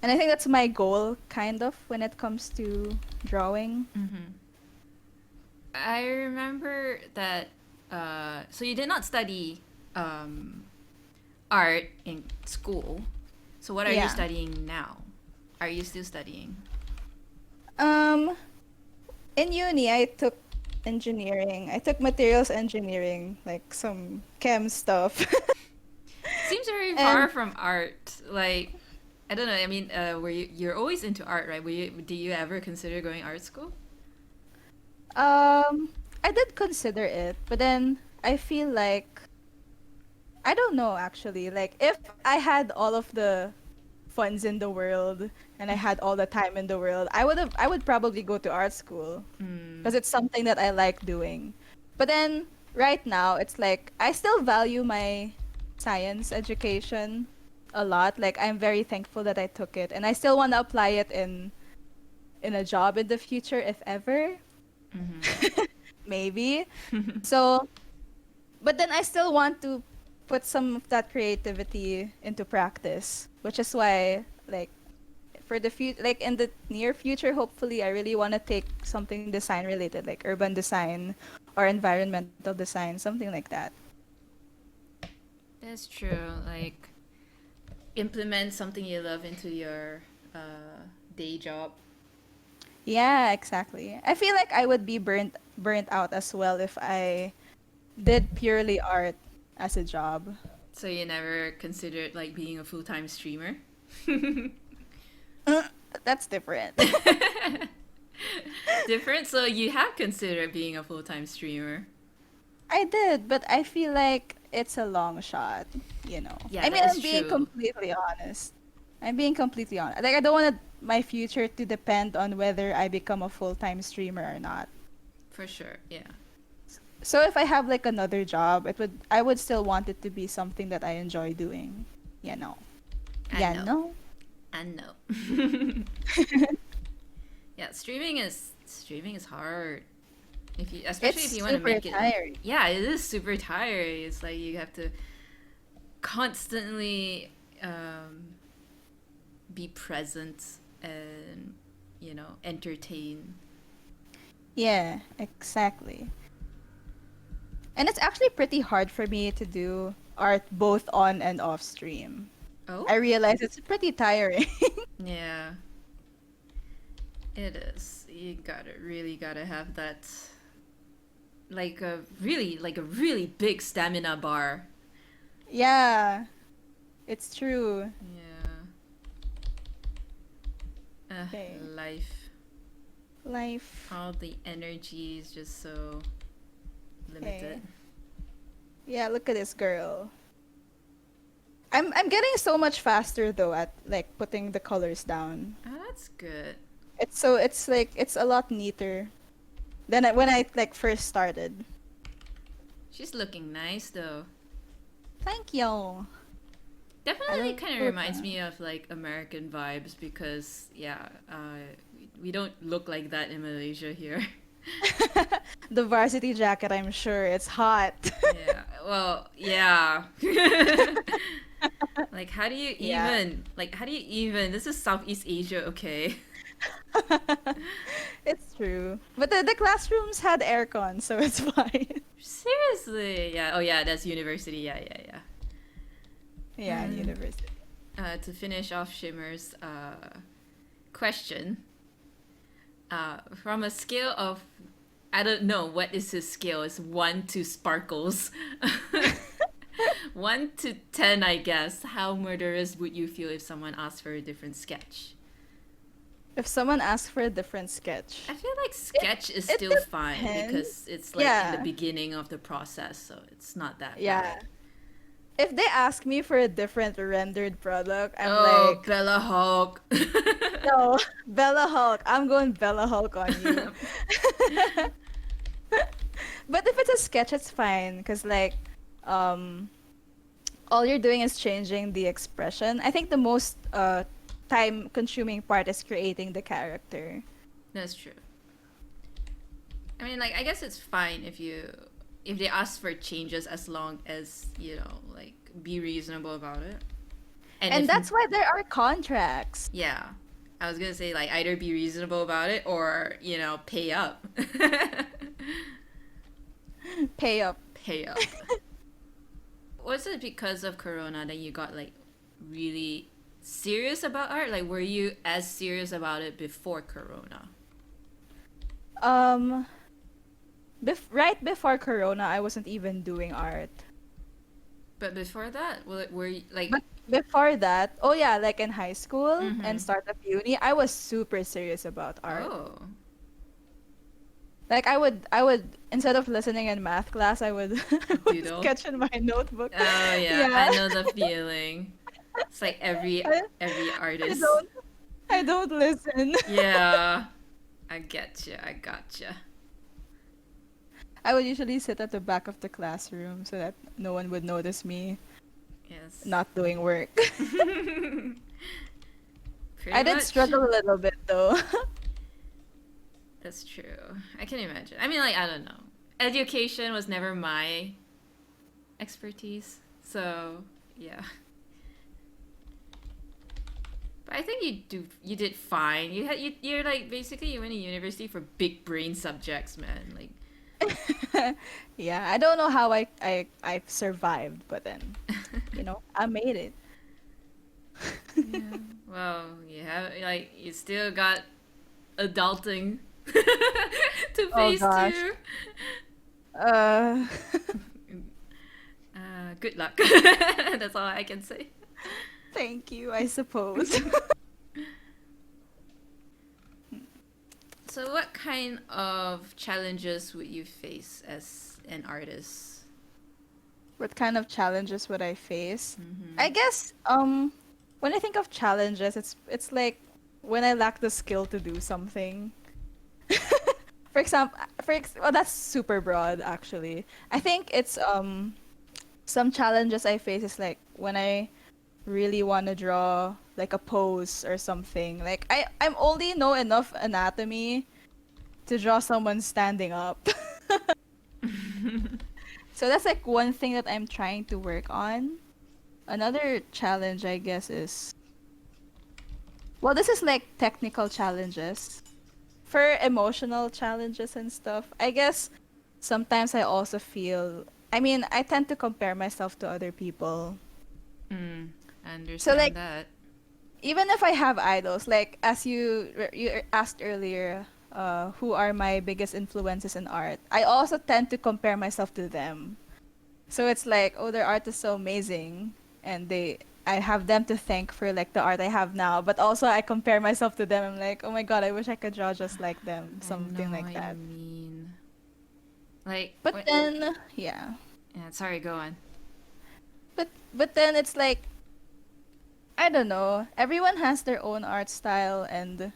And I think that's my goal kind of when it comes to drawing. I remember that. So you did not study art in school. So what are you Yeah. studying now? Are you still studying? Um in uni I took engineering. I took materials engineering, like some chem stuff. Seems very far And from art. Like, I don't know. I mean, were you're always into art, right? Do you ever consider going art school? I did consider it, but then I feel like I don't know actually. Like if I had all of the funds in the world and I had all the time in the world, I would probably go to art school Mm. because it's something that I like doing. But then right now it's like I still value my science education a lot. Like I'm very thankful that I took it and I still want to apply it in a job in the future if ever. Maybe. So, but then I still want to put some of that creativity into practice, which is why like for the future, like in the near future, hopefully, I really want to take something design related, like urban design or environmental design, something like that. That's true. Like implement something you love into your day job. Yeah, exactly. I feel like I would be burnt out as well if I did purely art as a job. So you never considered like being a full-time streamer? Uh, That's different. Different. So you have considered being a full-time streamer. I did, but I feel like it's a long shot, you know. Yeah, I mean, that is I'm being true. completely honest. I'm being completely honest. Like, I don't want my future to depend on whether I become a full-time streamer or not. For sure. Yeah. So if I have like another job, I would still want it to be something that I enjoy doing, you know. I Yeah, know. no. I know. Yeah, streaming is hard. If you, especially if It's you want to super make it. tiring. Yeah, it is super tiring. It's like you have to constantly be present and entertain. Yeah, exactly. And it's actually pretty hard for me to do art both on and off stream. Oh, I realize it's pretty tiring. yeah, it is. You gotta really gotta have that like a really big stamina bar. Yeah, it's true. Yeah. Okay. Life. Life. All the energy is just so Okay. limited. Yeah, look at this girl. I'm getting so much faster though at like putting the colors down. Oh, that's good. It's like it's a lot neater than when I like first started. She's looking nice though. Thank you. I Definitely don't kind of look reminds me of like American vibes because yeah, we don't look like that in Malaysia here. the varsity jacket, I'm sure it's hot. Yeah. Well, yeah. Like Yeah. how do you even this is Southeast Asia, okay? It's true. But the classrooms had aircon, so it's fine. Seriously. Yeah. Oh yeah, that's university. Yeah, yeah, yeah. Yeah, in Mm. university. To finish off Shimmer's question, from a scale of I don't know what is his scale. It's 1 to sparkles. 1 to 10, I guess. How murderous would you feel if someone asked for a different sketch? If someone asks for a different sketch, I feel like it sketch is it still fine depends. because it's like in the Yeah, beginning of the process, so it's not that yeah. bad. If they ask me for a different rendered product, I'm Oh, like, Bella Hawk. no, Bella Hulk. I'm going Bella Hulk on you. But if it's a sketch, it's fine because like, um, all you're doing is changing the expression. I think the most time-consuming part is creating the character. That's true. I mean, like, I guess it's fine if they ask for changes as long as like, be reasonable about it. And And if that's why there are contracts. yeah, I was gonna say like either be reasonable about it or pay up. Pay up. Pay up. Was it because of Corona that you got like really serious about art? Like, were you as serious about it before Corona? Um, right before Corona, I wasn't even doing art. But before that, were you like? But before that, oh yeah, like in high school Mm-hmm. and start of uni, I was super serious about art. Oh. Like I would instead of listening in math class, I would Doodle. sketch in my notebook. Oh yeah, Yeah. I know the feeling. It's like every I, every I artist. don't I don't listen. Yeah, I get you. I gotcha. I would usually sit at the back of the classroom so that no one would notice me Yes. not doing work. Pretty I did much. struggle a little bit though. That's true. I can imagine. I mean, like, I don't know. Education was never my expertise, so yeah. But I think you did fine. You're like basically you went to university for big brain subjects, man. Like Yeah, I don't know how I survived, but then, I made it. yeah. Well, you have like you still got adulting to Oh face gosh. too. Uh, Good luck. That's all I can say. thank you, I suppose. So, what kind of challenges would you face as an artist? What kind of challenges would I face? Mm-hmm. I guess when I think of challenges, it's like when I lack the skill to do something. For example, well, that's super broad actually. I think it's some challenges I face is like when I really want to draw like a pose or something. Like I'm only know enough anatomy to draw someone standing up. So that's like one thing that I'm trying to work on. Another challenge I guess is, well, this is like technical challenges. For emotional challenges and stuff, I guess sometimes I also feel, I mean, I tend to compare myself to other people. Mm, I So understand like that. even if I have idols, like as you asked earlier, who are my biggest influences in art? I also tend to compare myself to them. So it's like, oh, their art is so amazing, and I have them to thank for like the art I have now. But also I compare myself to them. I'm like, oh my god, I wish I could draw just like them, I something know like what you that. mean. Like, But what? then, yeah. Yeah, sorry, go on. But then it's like, I don't know. Everyone has their own art style, and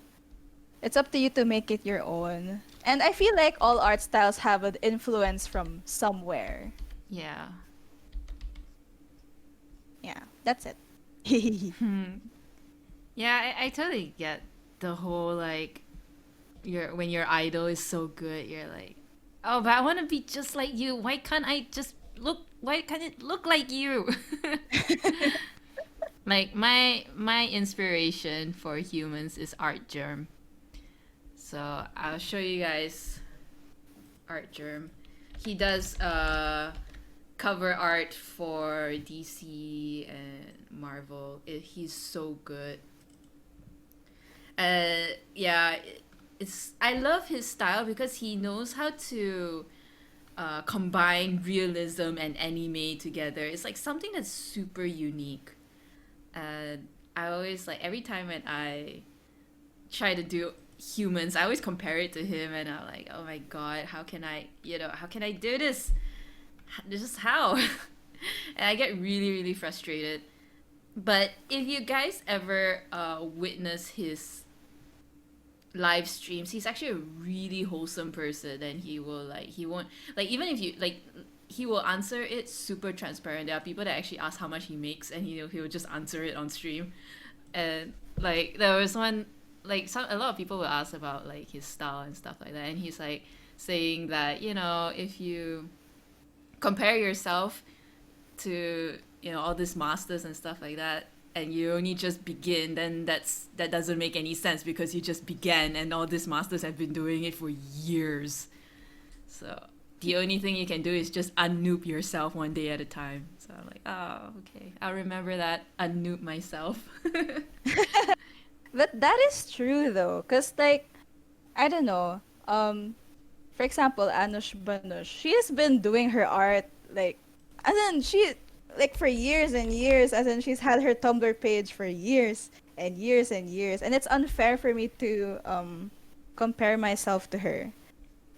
it's up to you to make it your own. And I feel like all art styles have an influence from somewhere. Yeah. Yeah, that's it. Hmm. Yeah, I totally get the whole like when your idol is so good, you're like, oh, but I want to be just like you. Why can't I just look? Why can't it look like you? Like my inspiration for humans is Art Germ. So I'll show you guys Art Germ. He does cover art for DC and Marvel. He's so good. Yeah, it's I love his style because he knows how to combine realism and anime together. It's like something that's super unique. And I always like every time when I try to do humans, I always compare it to him, and I'm like, oh my god, how can I, how can I do this? This is how. And I get really, really frustrated. But if you guys ever witness his live streams, he's actually a really wholesome person, and he won't like even if you like he will answer it super transparent. There are people that actually ask how much he makes, and he'll just answer it on stream. And like there was one like a lot of people will ask about like his style and stuff like that, and he's like saying that if you compare yourself to all these masters and stuff like that, and you only just begin, then that doesn't make any sense because you just began and all these masters have been doing it for years. So the only thing you can do is just unnoob yourself one day at a time. So I'm like, oh, okay, I'll remember that, unnoob myself. But that is true though, cause like I don't know. For example, Anush Banush, she has been doing her art like, as in she like for years and years. As in she's had her Tumblr page for years and years and years, and it's unfair for me to compare myself to her.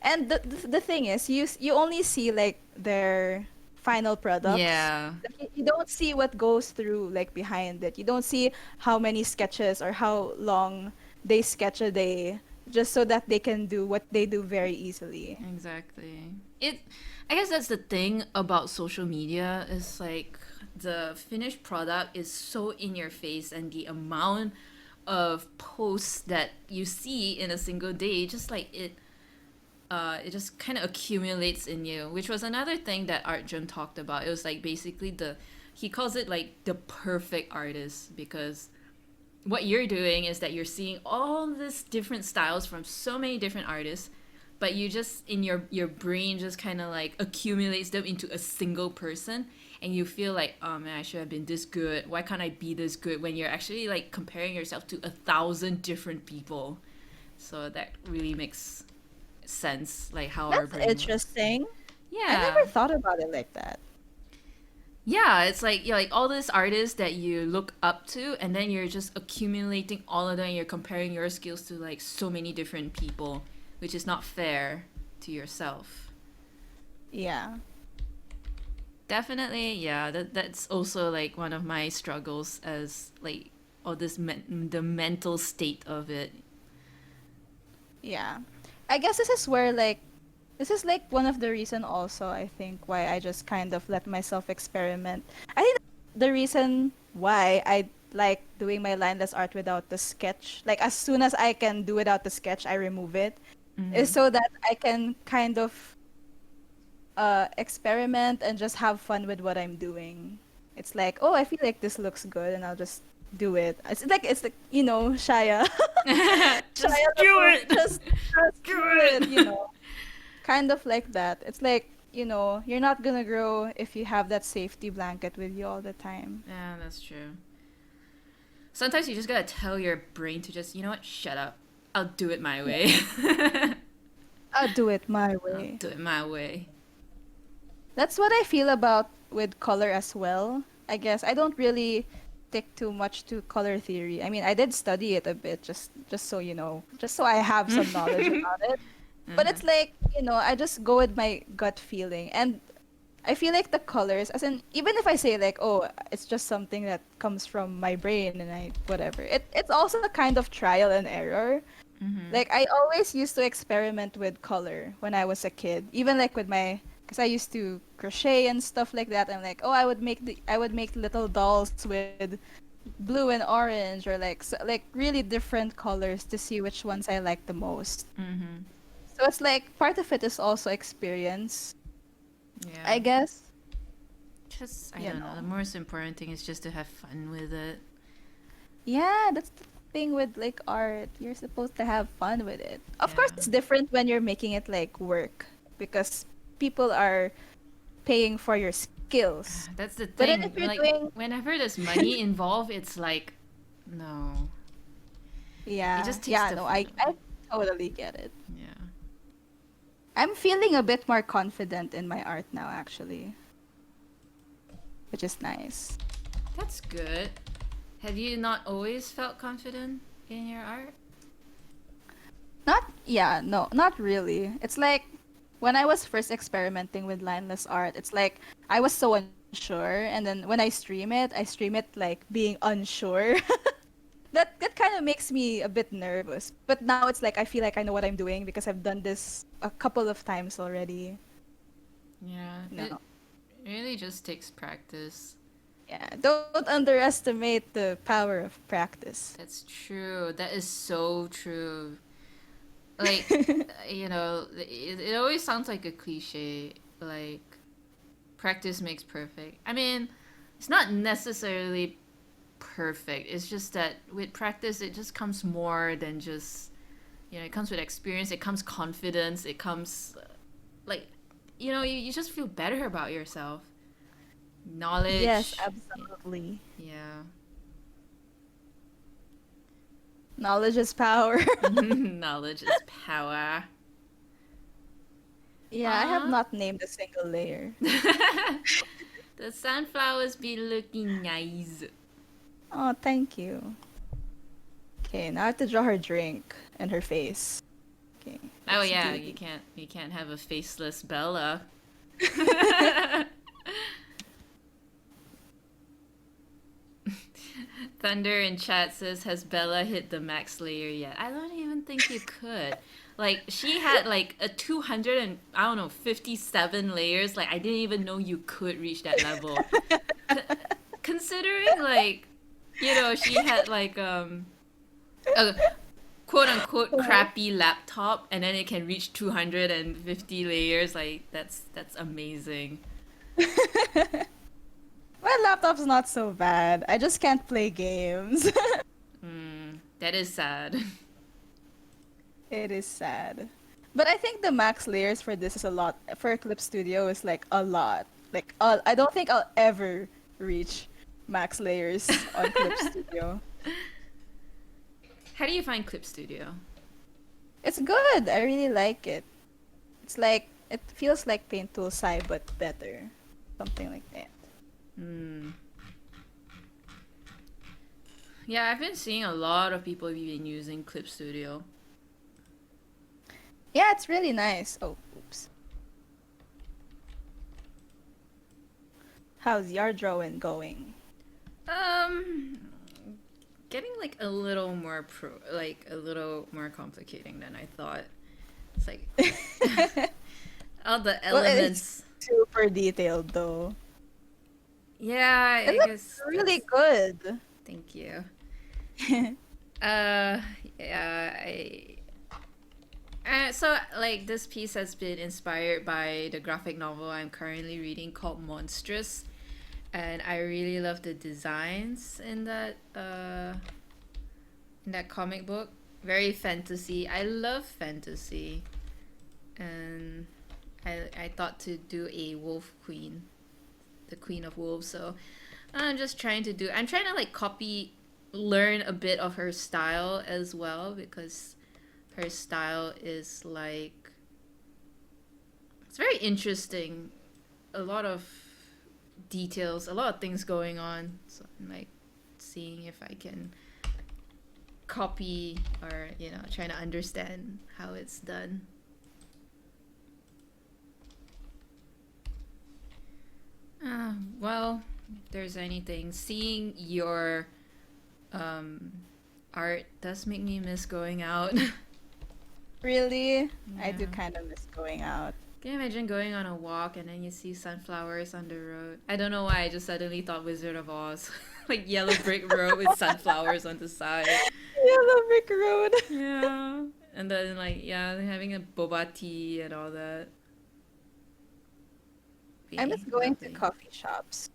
And the thing is, you only see like their final products. Yeah, Like, you don't see what goes through like behind it. You don't see how many sketches or how long they sketch a day just so that they can do what they do very easily. exactly. I guess that's the thing about social media is like the finished product is so in your face, and the amount of posts that you see in a single day, just like it just kind of accumulates in you, which was another thing that Arjun talked about. It was like basically he calls it like the perfect artist because what you're doing is that you're seeing all these different styles from so many different artists, but you just in your brain just kind of like accumulates them into a single person, and you feel like, oh man, I should have been this good. Why can't I be this good? When you're actually like comparing yourself to 1,000 different people. So that really makes sense, like how our That's brain works. interesting. I Yeah. never thought about it like that. Yeah, it's like you're like all these artists that you look up to, and then you're just accumulating all of them, and you're comparing your skills to like so many different people, which is not fair to yourself. Yeah. Definitely, yeah, that's also like one of my struggles as like all this the mental state of it. Yeah. I guess this is like one of the reason also I think why I just kind of let myself experiment. I think the reason why I like doing my lineless art without the sketch, like as soon as I can do without the sketch, I remove it, is Mm-hmm. so that I can kind of experiment and just have fun with what I'm doing. It's like, oh, I feel like this looks good and I'll just do it. It's like, Shia. Just Shia do LaBeouf, it. just Do do it. it. Kind of like that. It's like, you're not gonna grow if you have that safety blanket with you all the time. Yeah, that's true. Sometimes you just gotta tell your brain to just, you know what, shut up. I'll do it my Yeah. way. I'll do it my I'll way. do it my way. That's what I feel about with color as well. I guess I don't really stick too much to color theory. I mean, I did study it a bit just so just so I have some knowledge about it. But Uh-huh. it's like, I just go with my gut feeling. And I feel like the colors, as in, even if I say like, oh, it's just something that comes from my brain and I whatever. It's also a kind of trial and error. Mm-hmm. Like I always used to experiment with color when I was a kid, even like with my, because I used to crochet and stuff like that. I'm like, oh, I would make little dolls with blue and orange or like like really different colors to see which ones I like the most. Mm-hmm. So it's like part of it is also experience, Yeah. I guess. Just, I You don't know. The know. most important thing is just to have fun with it. Yeah, that's the thing with like art. You're supposed to have fun with it. Of course, Yeah. it's different when you're making it like work because people are paying for your skills. That's the But then if thing. you're Like, doing, whenever there's money involved, it's like, no. It yeah, just takes yeah, the no, fun I away. totally get it. Yeah. I'm feeling a bit more confident in my art now, actually, which is nice. That's good. Have you not always felt confident in your art? Not, yeah, no, not really. It's like when I was first experimenting with lineless art, it's like I was so unsure, and then when I stream it like being unsure. That kind of makes me a bit nervous. But now it's like I feel like I know what I'm doing because I've done this a couple of times already. Yeah. It No. really just takes practice. Yeah, don't underestimate the power of practice. That's true. That is so true. Like, it always sounds like a cliche. Like, practice makes perfect. I mean, it's not necessarily perfect. It's just that with practice, it just comes more than just, it comes with experience, it comes confidence, it comes, like, you just feel better about yourself. Yes, Knowledge. absolutely. Yeah. Knowledge is power. Knowledge is power. Yeah, I have Ah. not named a single layer. The sunflowers be looking nice. Oh, thank you. Okay, now I have to draw her drink and her face. Okay, Oh let's yeah, do you can't have a faceless Bella. Thunder in chat says, "Has Bella hit the max layer yet?" I don't even think you could. Like she had like a 200 and I don't know 57 layers. Like I didn't even know you could reach that level. C- Considering like she had like a quote unquote crappy laptop and then it can reach 250 layers. Like that's amazing. My laptop's not so bad. I just can't play games. That is sad. It is sad. But I think the max layers for this is a lot. For Clip Studio is like a lot. Like I don't think I'll ever reach max layers on Clip Studio. How do you find Clip Studio? It's good. I really like it. It's like it feels like Paint Tool Sai but better. Something like that. Hmm. Yeah, I've been seeing a lot of people even using Clip Studio. Yeah, it's really nice. Oh, oops. How's your drawing going? Um, Getting like a little more like a little more complicating than I thought. It's like all the Well, elements. it's super detailed though. Yeah, It I looks guess really that's... good. Thank you. Uh, yeah, so like this piece has been inspired by the graphic novel I'm currently reading called Monstrous, and I really love the designs in that comic book. Very fantasy. I love fantasy, and I thought to do a wolf queen, the queen of wolves. So I'm just trying to do. I'm trying to like learn a bit of her style as well, because her style is like, it's very interesting. A lot of details, a lot of things going on. So I'm like seeing if I can copy or trying to understand how it's done. Well, if there's anything, seeing your art does make me miss going out. Really? I do Yeah. kind of miss going out. Can you imagine going on a walk and then you see sunflowers on the road? I don't know why, I just suddenly thought Wizard of Oz. Like yellow brick road with sunflowers on the side. Yellow Brick Road. Yeah. And then like, yeah, having a boba tea and all that. I miss Be going to lovely. coffee shops.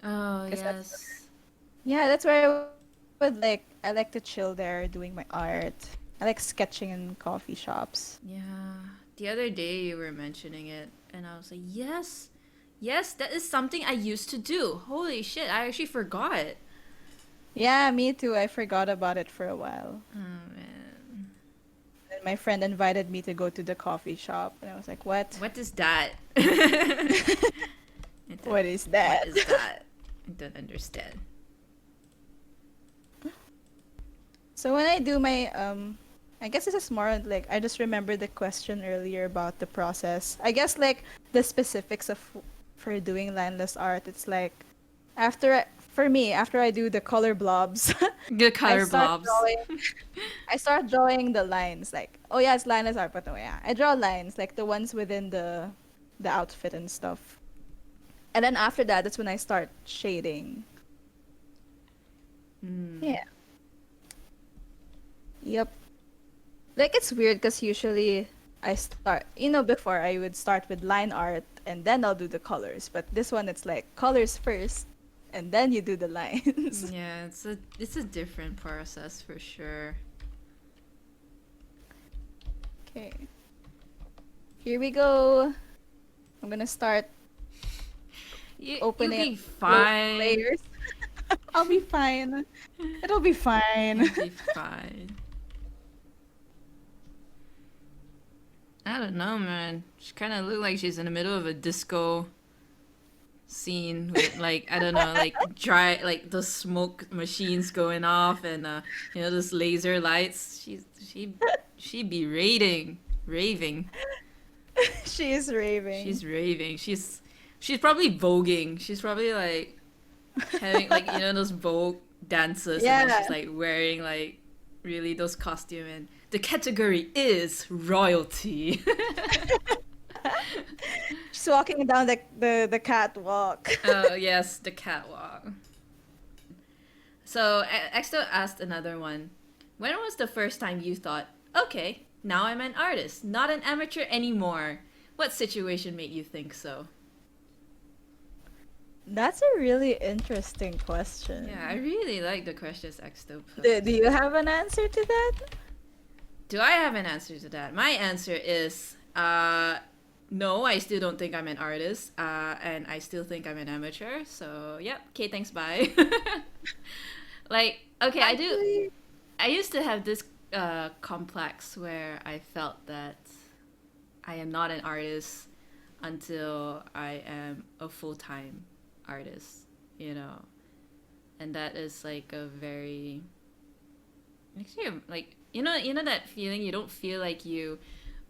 Oh, 'Cause yes. that's where I like to chill there doing my art. I like sketching in coffee shops. Yeah. The other day you were mentioning it, and I was like, yes. Yes, that is something I used to do. Holy shit, I actually forgot. Yeah, me too. I forgot about it for a while. Oh, man. And my friend invited me to go to the coffee shop, and I was like, "What? What is that? I What is What that?" is that? I don't understand. So when I do my I guess this is more like I just remember the question earlier about the process. I guess like the specifics of for doing lineless art. It's like for me after I do the color blobs, Good I color start blobs. drawing. I start drawing the lines. Like, oh yeah, it's lineless art, but no, yeah, I draw lines like the ones within the outfit and stuff. And then after that, that's when I start shading. Mm. Yeah. Yep. Like it's weird because usually I start, before I would start with line art and then I'll do the colors. But this one, it's like colors first and then you do the lines. Yeah, it's a different process for sure. Okay. Here we go. I'm gonna start You'll opening be those fine. layers. I'll be fine. It'll be fine. You'll be fine. I don't know, man. She kind of look like she's in the middle of a disco scene with like, I don't know, like dry, like the smoke machines going off and those laser lights. She be raving. She is raving. She's raving. She's probably voguing. She's probably like having like those Vogue dances, and then Yeah. she's like wearing like really those costume, and the category is royalty. She's walking down the catwalk. Oh yes, the catwalk. So Exto asked another one. When was the first time you thought, okay, now I'm an artist, not an amateur anymore? What situation made you think so? That's a really interesting Yeah, I question. really like the questions Exto Do posed. you have an answer to that? Do I have an answer to that? My answer is no, I still don't think I'm an artist. And I still think I'm an amateur. So, yep. Okay, thanks, bye. Like, okay, Actually, I used to have this complex where I felt that I am not an artist until I am a full time artist, you know. And that is like a very actually like you know that feeling you don't feel like you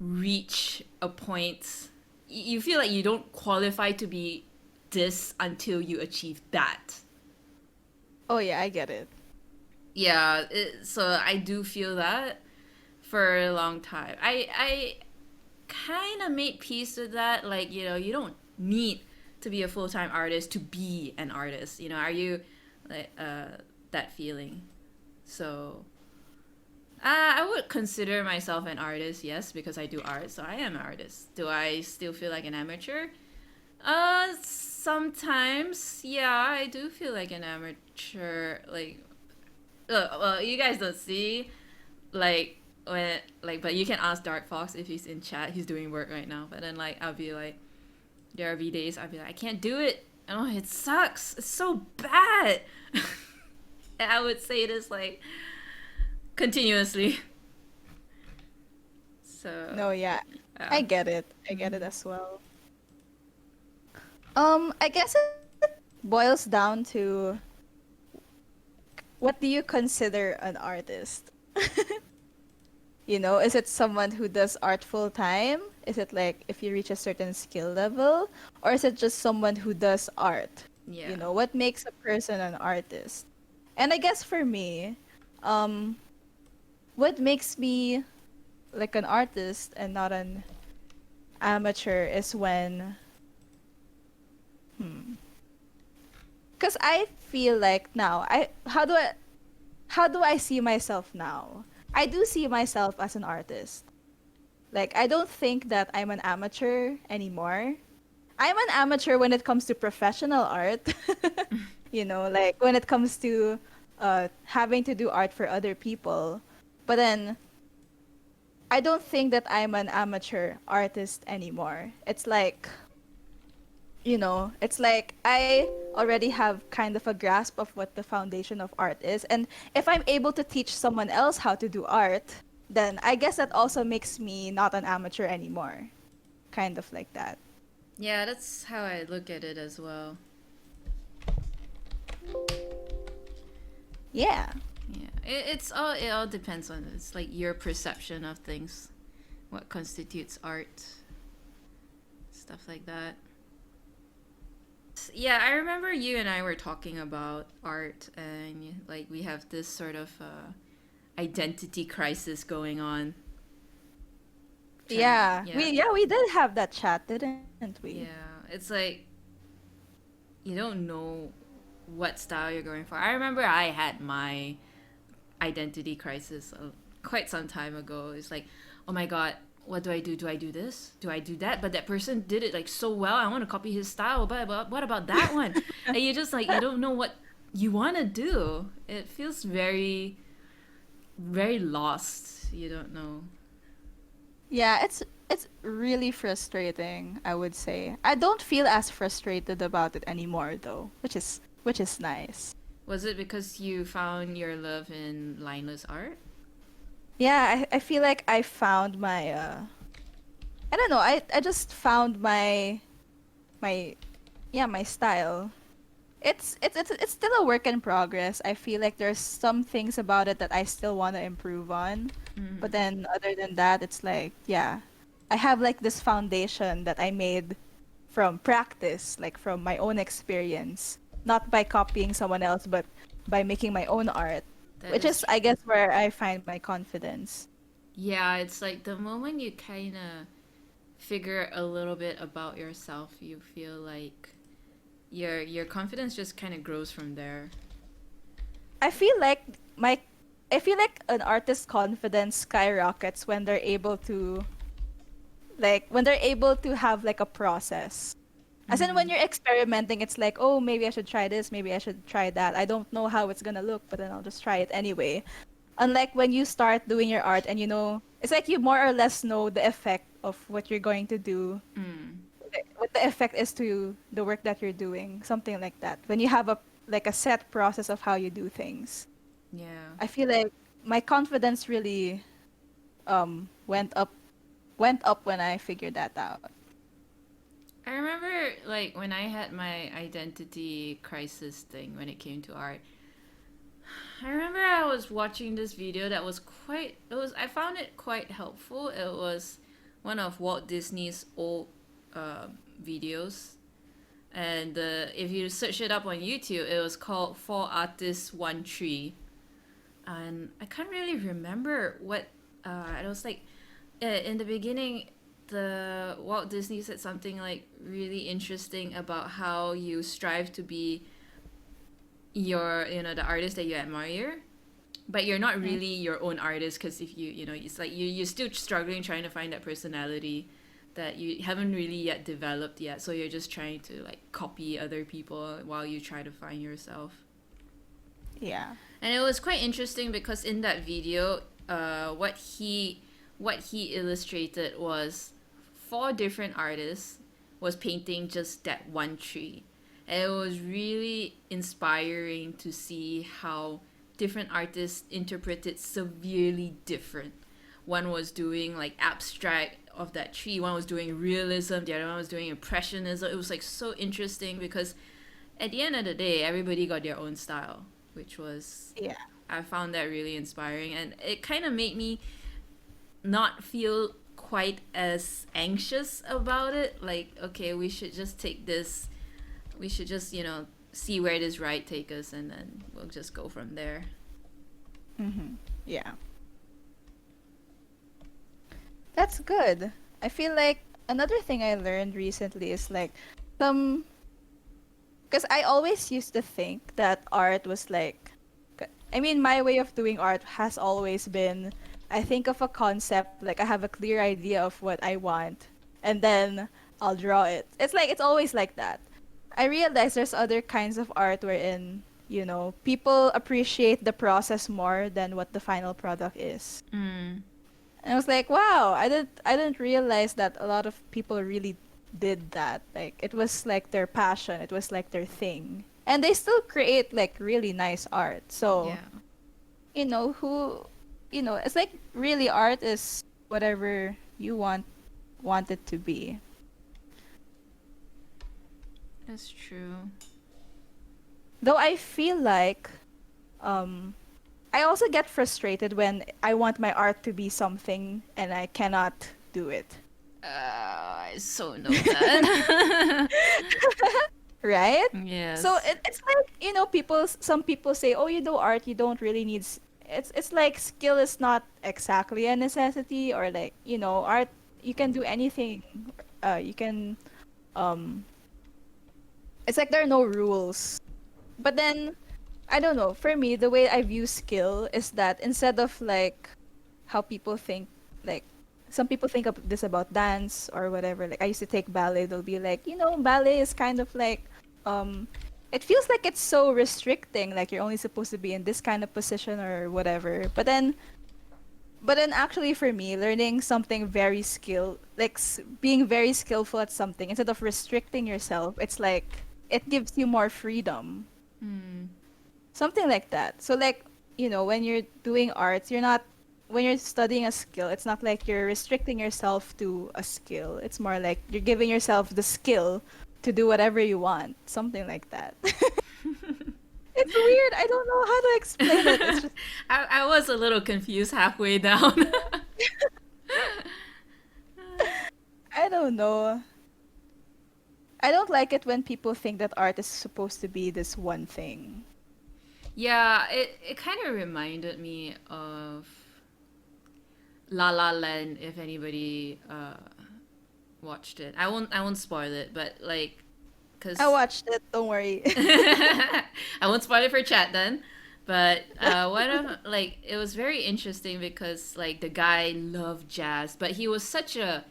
reach a point you feel like you don't qualify to be this until you achieve that. oh yeah, I get it. Yeah, so I do feel that for a long time. I kind of made peace with that. Like, you know, you don't need to be a full time artist to be an artist. You know, are you like that feeling? So I would consider myself an artist, yes, because I do art, so I am an artist. Do I still feel like an amateur? Sometimes, yeah, I do feel like an amateur. Like, well, you guys don't see, like, when, like, but you can ask Dark Fox if he's in chat. He's doing work right now. But then, like, I'll be like, there will be days I'll be like, I can't do it. Oh, it sucks. It's so bad. And I would say this, like, continuously. So, No, yeah, yeah. I get it. I get it Mhm. as well. I guess it boils down to what do you consider an artist? You know, is it someone who does art full time? Is it like if you reach a certain skill level? Or is it just someone who does art? You Yeah. know, what makes a person an artist? And I guess for me, um, what makes me like an artist and not an amateur is when, hmm, because I feel like now, how do I see myself now? I do see myself as an artist. Like, I don't think that I'm an amateur anymore. I'm an amateur when it comes to professional art. You know, like when it comes to having to do art for other people. But then I don't think that I'm an amateur artist anymore. It's like, you know, it's like I already have kind of a grasp of what the foundation of art is. And if I'm able to teach someone else how to do art, then I guess that also makes me not an amateur anymore. Kind of like that. Yeah, that's how I look at it as well. Yeah. Yeah. It all depends on it's like your perception of things, what constitutes art, stuff like that. Yeah, I remember you and I were talking about art and like we have this sort of identity crisis going on. Trying, Yeah. yeah. We did have that chat, didn't we? Yeah, it's like you don't know what style you're going for. I remember I had my identity crisis quite some time ago. It's like, oh my god, what do I do? Do I do this? Do I do that? But that person did it like so well. I want to copy his style. But what about that one? And you just like you don't know what you want to do. It feels very very lost. You don't know. Yeah, it's really frustrating, I would say. I don't feel as frustrated about it anymore though, which is nice. Was it because you found your love in lineless art? Yeah, I feel like I found my I don't know, I just found my yeah, my style. It's still a work in progress. I feel like there's some things about it that I still want to improve on. But Mm-hmm. then other than that, it's like, yeah, I have like this foundation that I made from practice, like from my own experience, not by copying someone else, but by making my own art, That which is is, I guess, where I find my confidence. yeah. It's like the moment you kind of figure a little bit about yourself, you feel like your confidence just kind of grows from there. I feel like my I feel like an artist's confidence skyrockets when they're able to have like a process. As in, when Mm. you're experimenting, it's like, oh, maybe I should try this, maybe I should try that. I don't know how it's gonna look, but then I'll just try it anyway. Unlike when you start doing your art and you know, it's like you more or less know the effect of what you're going to do, Mm. what the effect is to the work that you're doing, something like that. When you have a like a set process of how you do things, Yeah. I feel like my confidence really went up when I figured that out. I remember like when I had my identity crisis thing when it came to art. I remember I was watching this video that was I found it quite helpful. It was one of Walt Disney's old videos, and if you search it up on YouTube, it was called Four Artists One Tree, and I can't really remember what it was like. In the beginning, the Walt Disney said something like really interesting about how you strive to be the artist that you admire, but you're not Mm. really your own artist, because if it's like you're still struggling trying to find that personality that you haven't really yet developed yet, so you're just trying to like copy other people while you try to find yourself. Yeah. And it was quite interesting because in that video, what he illustrated was four different artists was painting just that one tree. And it was really inspiring to see how different artists interpreted severely different. One was doing like abstract of that tree, one was doing realism, the other one was doing impressionism. It was like so interesting because at the end of the day, everybody got their own style, which was Yeah. I found that really inspiring, and it kind of made me not feel quite as anxious about it. Like, okay, we should just take this, we should just, see where this ride take us, and then we'll just go from there. Mm-hmm. Yeah. That's good. I feel like another thing I learned recently is like some because I always used to think that art was like I mean my way of doing art has always been I think of a concept, like I have a clear idea of what I want and then I'll draw it. It's like it's always like that. I realize there's other kinds of art wherein, people appreciate the process more than what the final product is. Mm. And I was like, wow, I didn't realize that a lot of people really did that. Like it was like their passion, it was like their thing. And they still create like really nice art. So, Yeah, who it's like really art is whatever you want it to be. that's true. Though I feel like um I also get frustrated when I want my art to be something and I cannot do it. I so know that. Right? So Yes. it's like some people say, "Oh, you do art, you don't really need." It's like skill is not exactly a necessity, or like art you can do anything. You can um. It's like there are no rules. But then I don't know. For me, the way I view skill is that instead of like how people think, like some people think of this about dance or whatever. Like I used to take ballet. They'll be like, ballet is kind of like, um, it feels like it's so restricting. Like you're only supposed to be in this kind of position or whatever. But then actually for me, learning something very like being very skillful at something instead of restricting yourself, it's like it gives you more freedom. Mm. Something like that. So like, when you're doing arts, when you're studying a skill, it's not like you're restricting yourself to a skill. It's more like you're giving yourself the skill to do whatever you want. Something like that. It's weird. I don't know how to explain it. It's just I was a little confused halfway down. I don't know. I don't like it when people think that art is supposed to be this one thing. Yeah, it kind of reminded me of La La Land. If anybody watched it, I won't spoil it, but like, I cause watched it, don't worry. I won't spoil it for chat then. But one of like it was very interesting because like the guy loved jazz, but he was such a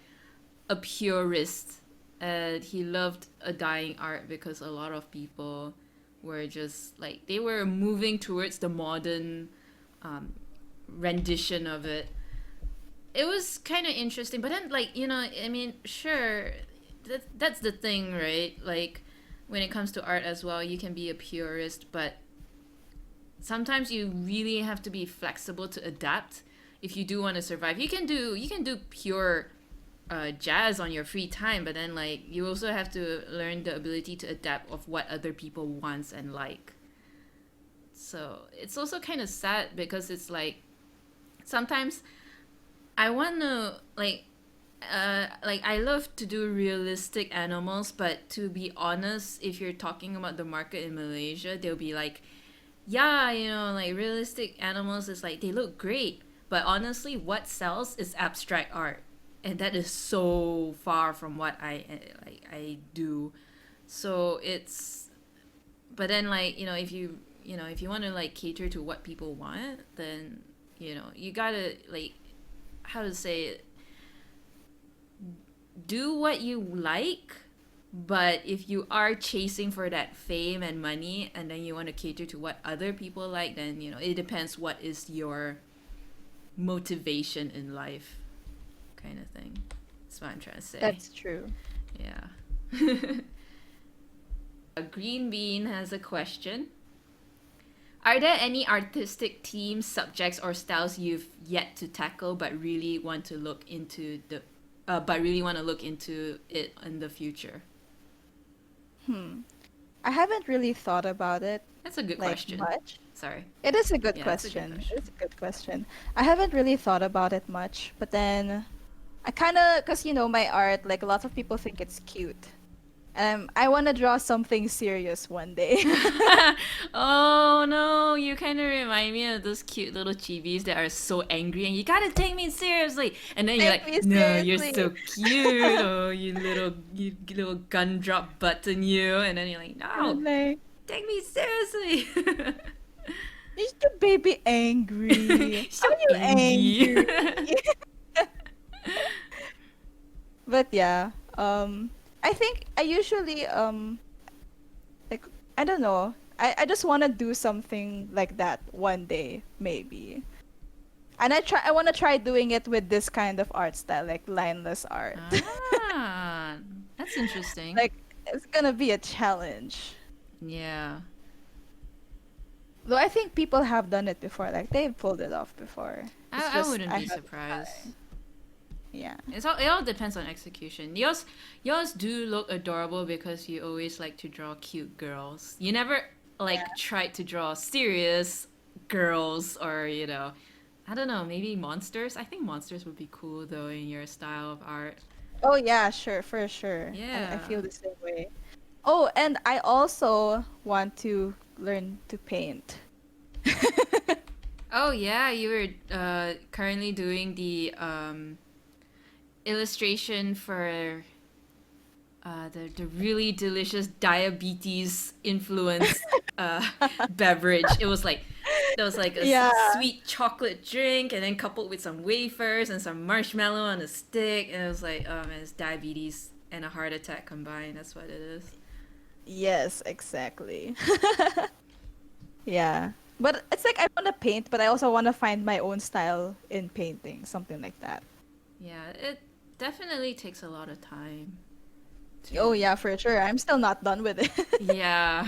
purist and he loved a dying art because a lot of people were just like they were moving towards the modern um, rendition of it. It was kind of interesting, but then like I mean, sure, that's the thing, right? Like when it comes to art as well, you can be a purist, but sometimes you really have to be flexible to adapt if you do want to survive. You can do pure jazz on your free time, but then like you also have to learn the ability to adapt of what other people wants and like. So it's also kind of sad because it's like sometimes I want to like I love to do realistic animals, but to be honest, if you're talking about the market in Malaysia, they'll be like, yeah, like realistic animals is like they look great, but honestly, what sells is abstract art, and that is so far from what I do. So it's, but then like if you want to like cater to what people want, then you gotta like how to say it, do what you like, but if you are chasing for that fame and money and then you want to cater to what other people like, then it depends what is your motivation in life, kind of thing. That's what I'm trying to say. That's true. Yeah. A Green Bean has a question. Are there any artistic themes, subjects, or styles you've yet to tackle but really want to look into it in the future? Hmm. I haven't really thought about it That's a good like question. much. Sorry. It is a good Yeah, that's a good question. question. It's a good question. I haven't really thought about it much, but then I kind of, because my art, like a lot of people think it's cute. I want to draw something serious one day. Oh no, you kind of remind me of those cute little chibis that are so angry and you gotta take me seriously. And then you're Take like, me no, you're seriously. so cute. Oh, you little gumdrop button you. And then you're like, no, And like, take me seriously. is the baby angry? So Are you angry. angry? But yeah, I think I usually like I don't know. I just want to do something like that one day, maybe. And I want to try doing it with this kind of art style, like lineless art. Ah, that's interesting. Like it's gonna be a challenge. Yeah. Though I think people have done it before, like they've pulled it off before. It's I just wouldn't I be haven't surprised. tried. Yeah. It all depends on execution. Yours do look adorable because you always like to draw cute girls. You never like Yeah. tried to draw serious girls or I don't know, maybe monsters. I think monsters would be cool though in your style of art. Oh yeah, sure, for sure. I Yeah. feel the same way. Oh, and I also want to learn to paint. Oh yeah, you were currently doing the illustration for the really delicious diabetes influenced beverage. It was like there was like a Yeah. sweet chocolate drink, and then coupled with some wafers and some marshmallow on a stick, and it was like, oh man, it's diabetes and a heart attack combined. That's what it is. Yes, exactly. Yeah. But it's like I want to paint, but I also want to find my own style in painting, something like that. Yeah, it definitely takes a lot of time Oh to. yeah, for sure. I'm still not done with it. Yeah.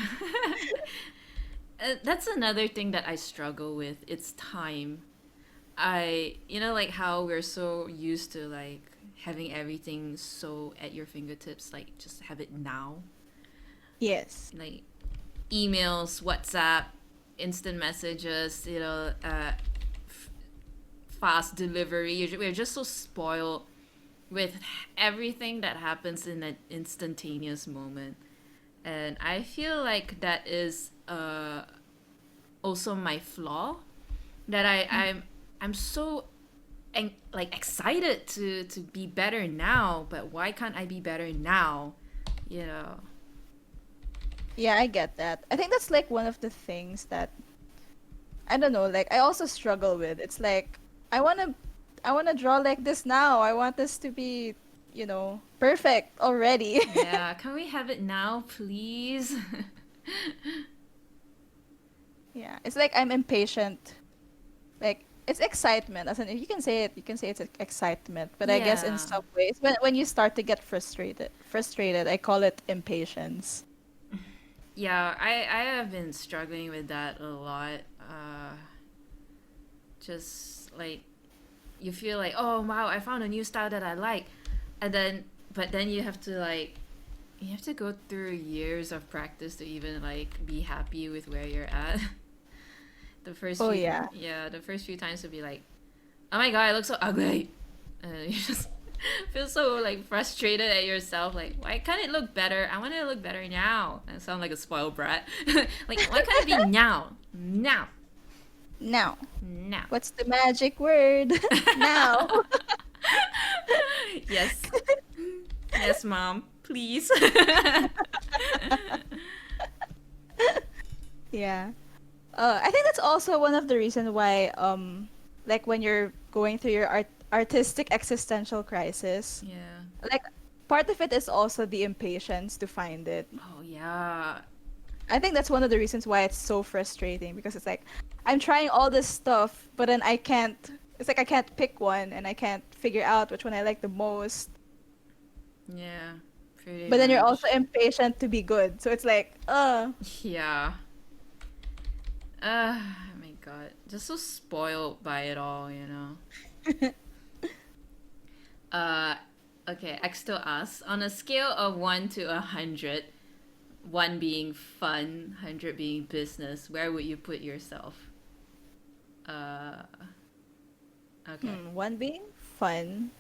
That's another thing that I struggle with. It's time. Like how we're so used to like having everything so at your fingertips, like just have it now. Yes. Like emails, WhatsApp, instant messages, f- fast delivery. We're just so spoiled with everything that happens in an instantaneous moment. And I feel like that is also my flaw, that I'm so like excited to be better now, but why can't I be better now? You know. Yeah, I get that. I think that's like one of the things that I don't know, like I also struggle with. It's like I want to I want to draw like this now. I want this to be, perfect already. Yeah, can we have it now, please? Yeah, it's like I'm impatient. Like it's excitement. As in, if you can say it's excitement. But I guess in Yeah. some ways, when you start to get frustrated, I call it impatience. Yeah, I have been struggling with that a lot. Just like you feel like, oh wow, I found a new style that I like, and then but then you have to go through years of practice to even like be happy with where you're at. Oh yeah. The first few times will be like, oh my god, I look so ugly, and you just feel so like frustrated at yourself. Like, why can't it look better? I want it to look better now. I sound like a spoiled brat. Like, why can't it be now? Now, Now, now. what's the magic word? Now. Yes, yes, mom, please. Yeah. I think that's also one of the reasons why, like when you're going through your artistic existential crisis, Yeah. like part of it is also the impatience to find it. Oh yeah. I think that's one of the reasons why it's so frustrating because it's like I'm trying all this stuff, but then I can't. It's like I can't pick one, and I can't figure out which one I like the most. Yeah. Pretty But then you're also much. impatient to be good, so it's like, Yeah. Oh my god. Just so spoiled by it all, you know. Uh, okay, X to us. On a scale of 1 to 100, 1 being fun, 100 being business, where would you put yourself? Uh, okay. one being fun,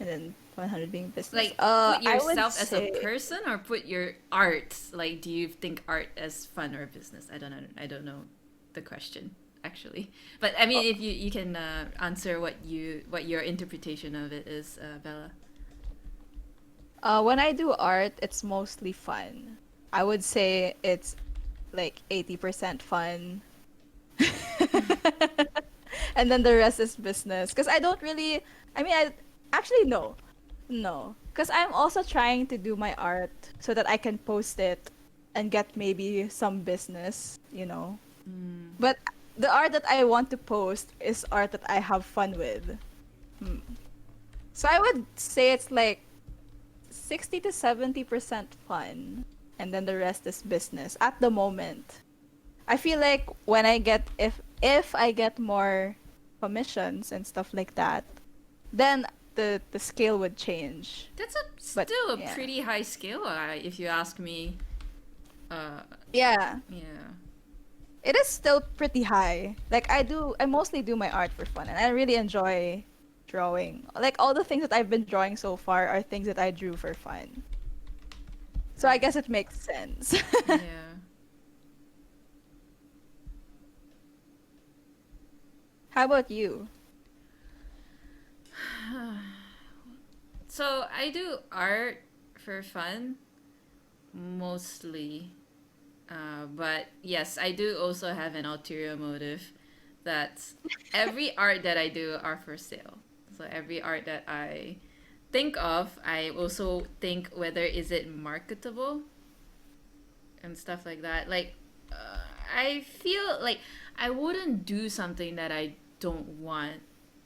and then 100 being business. Like, put I would yourself as a say, person or put your art? Like, do you think art as fun or business? I don't know. I don't know the question actually. But I mean, oh, if you can answer what your interpretation of it is, Bella. when I do art, it's mostly fun. I would say it's like 80% fun, and then the rest is business. Because I don't really, I mean, I actually no, no. Because I'm also trying to do my art so that I can post it and get maybe some business. Mm. But the art that I want to post is art that I have fun with. Hmm. So I would say it's like 60 to 70% fun, and then the rest is business at the moment. I feel like when I get if I get more commissions and stuff like that, then the scale would change. That's But still a yeah. pretty high skill, if you ask me. Uh, Yeah. yeah. It is still pretty high. Like I mostly do my art for fun and I really enjoy drawing. Like all the things that I've been drawing so far are things that I drew for fun. So I guess it makes sense. Yeah. How about you? So I do art for fun mostly. But yes, I do also have an ulterior motive that every art that I do are for sale. So every art that I think of, I also think whether is it marketable and stuff like that. Like, I feel like I wouldn't do something that I don't want,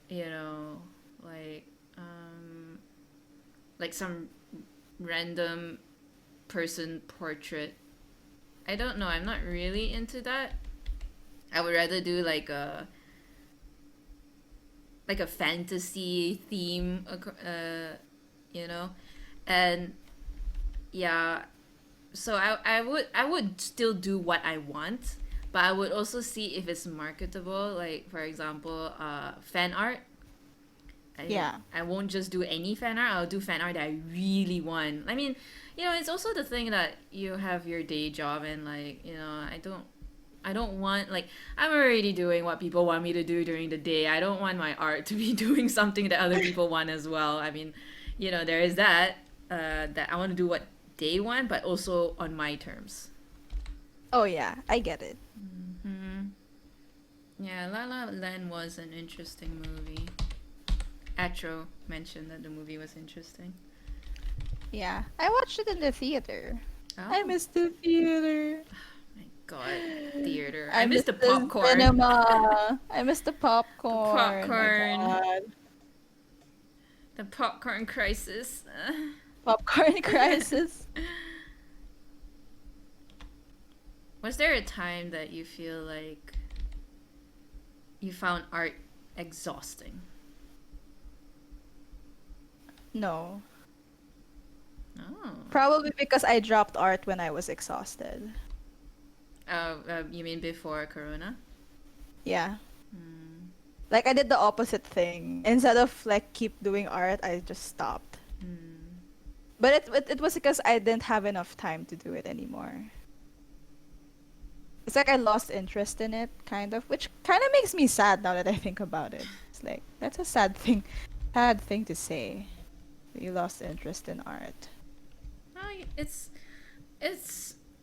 you know, like like some random person portrait. I don't know. I'm not really into that. I would rather do like a fantasy theme, you know, and yeah. So I would still do what I want, but I would also see if it's marketable. Like for example, fan art. Yeah. I won't just do any fan art. I'll do fan art that I really want. I mean, it's also the thing that you have your day job and like, I don't want like I'm already doing what people want me to do during the day. I don't want my art to be doing something that other people want as well. I mean, there is that I want to do what they want, but also on my terms. Oh yeah, I get it. Hmm. Yeah, La La Land was an interesting movie. Atro mentioned that the movie was interesting. Yeah, I watched it in the theater. I Oh miss the theater. my god, theater. I I miss miss the the popcorn. cinema. I miss the The popcorn. My popcorn. God. The popcorn crisis. Popcorn crisis. Was there a time that you feel like you found art exhausting? No. Oh. Probably because I dropped art when I was exhausted. You mean before Corona? Yeah. Hmm. Like I did the opposite thing. Instead of like keep doing art, I just stopped. Hmm. But it was because I didn't have enough time to do it anymore. It's like I lost interest in it, kind of, which kind of makes me sad now that I think about it. It's like that's a sad thing to say. That you lost interest in art. Oh, it's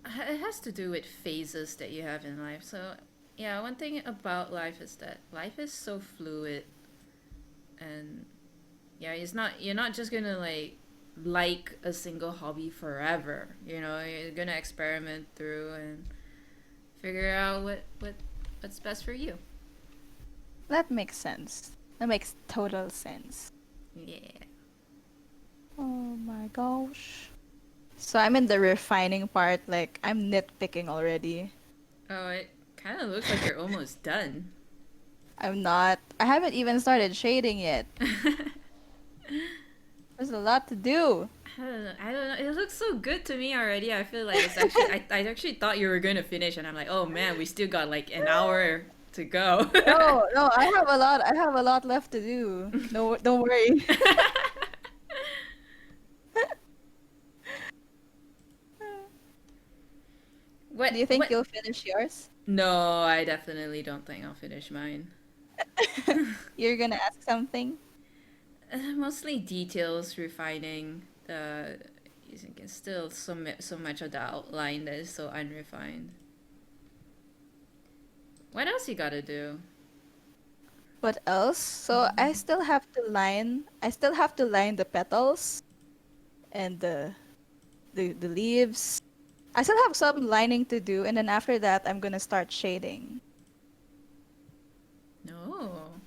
it has to do with phases that you have in life. So yeah, one thing about life is that life is so fluid, and yeah, you're not just gonna like a single hobby forever. You know, you're gonna experiment through and figure out what's best for you. That makes sense. That makes total sense. Yeah. Oh my gosh. So I'm in the refining part, like I'm nitpicking already. Oh, it kind of looks like you're almost done. I'm not. I haven't even started shading yet. There's a lot to do. I don't know. It looks so good to me already. I feel like it's actually. I actually thought you were gonna finish, and I'm like, oh man, we still got like an hour to go. No, no, I have a lot. I have a lot left to do. No, don't worry. what? Do you think What? you'll finish yours? No, I definitely don't think I'll finish mine. You're gonna ask something? Mostly details, refining the. Using still so much of the outline that is so unrefined. What else you gotta do? What else? So I still have to line. I still have to line the petals and the leaves. I still have some lining to do, and then after that, I'm gonna start shading. No.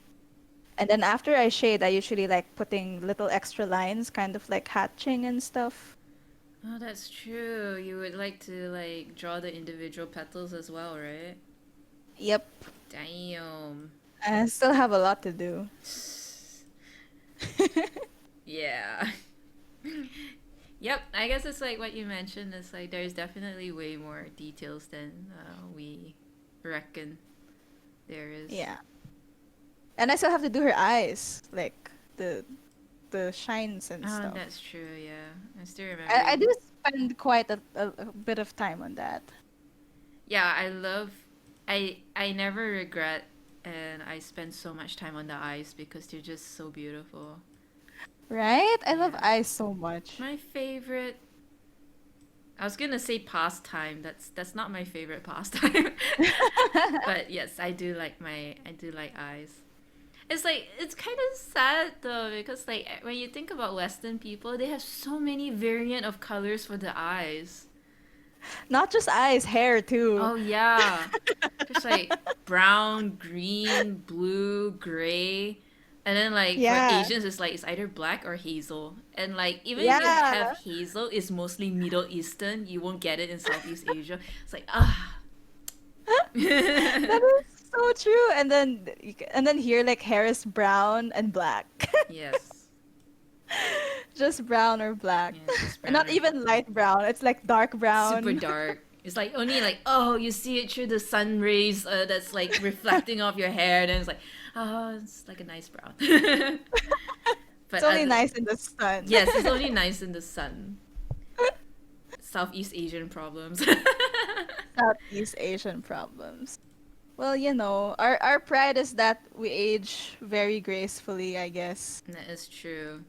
And then after I shade, I usually like putting little extra lines, kind of like hatching and stuff. Oh, that's true. You would like to like draw the individual petals as well, right? Yep. Damn. I still have a lot to do. Yeah. Yep, I guess it's like what you mentioned. It's like there's definitely way more details than we reckon there is. Yeah. And I still have to do her eyes, like the shines and Oh, stuff. that's true. Yeah, I still remember. I do spend quite a bit of time on that. Yeah, I love. I never regret, and I spend so much time on the eyes because they're just so beautiful. Right? I love Yeah. eyes so much. My favorite. I was gonna say pastime. That's not my favorite pastime. But yes, I do like eyes. It's like it's kind of sad though because like when you think about Western people, they have so many variant of colors for the eyes. Not just eyes, hair too. Oh yeah, there's like brown, green, blue, gray, and then like for Yeah. Asians, it's either black or hazel. And like even if you have Yeah. hazel, it's mostly Middle Eastern. You won't get it in Southeast Asia. It's like ah. That is so true. And then here like hair is brown and black. Yes. Just brown or black. Yeah, just And brown not or even light brown. It's like dark super brown. dark. It's like only like oh you see it through the sun rays that's like reflecting off your hair. Then it's like oh it's like a nice brown. It's But only nice in the sun. yes, it's only nice in the sun. Southeast Asian problems. Southeast Asian problems. Well, you know, our pride is that we age very gracefully, I guess. That is true.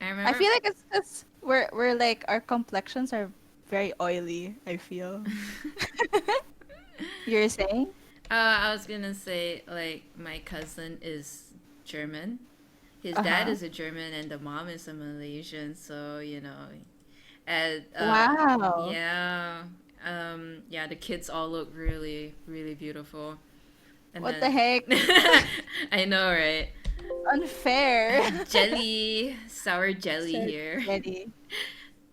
I I remember. feel like it's just we're like our complexions are very oily, I feel. You're saying? I was gonna say like my cousin is German, His dad Uh-huh. is a German and the mom is a Malaysian. So and Wow. yeah, yeah, the kids all look really, really beautiful. And What the then heck? I know, right? Unfair. Jelly, sour jelly Sir here. Daddy.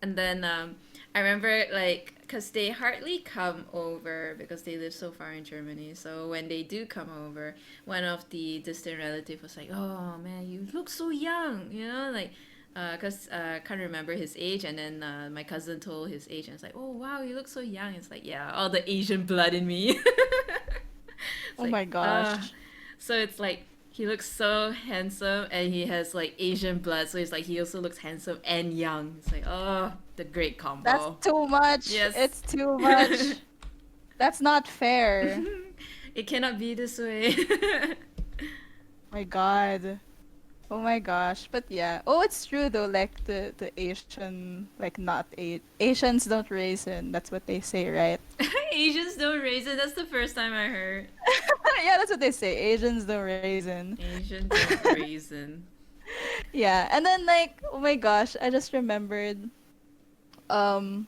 And then I remember like because they hardly come over because they live so far in Germany. So when they do come over, one of the distant relative was like, "Oh man, you look so young," like. Cause can't remember his age, and then my cousin told his age, and it's like, "Oh wow, you look so young." It's like, yeah, all the Asian blood in me. It's Oh like, my gosh. so it's like he looks so handsome and he has like Asian blood, so it's like he also looks handsome and young. It's like, oh, the great That's combo. too much. Yes. It's too much. That's not fair. It cannot be this way. My God. Oh my gosh. But yeah. Oh, it's true though. Like the Asian, like not Asians don't raisin. That's what they say, right? Asians don't raise it. That's the first time I heard. Yeah, that's what they say. Asians don't raisin. Asian don't raisin. Yeah. And then like, oh my gosh, I just remembered um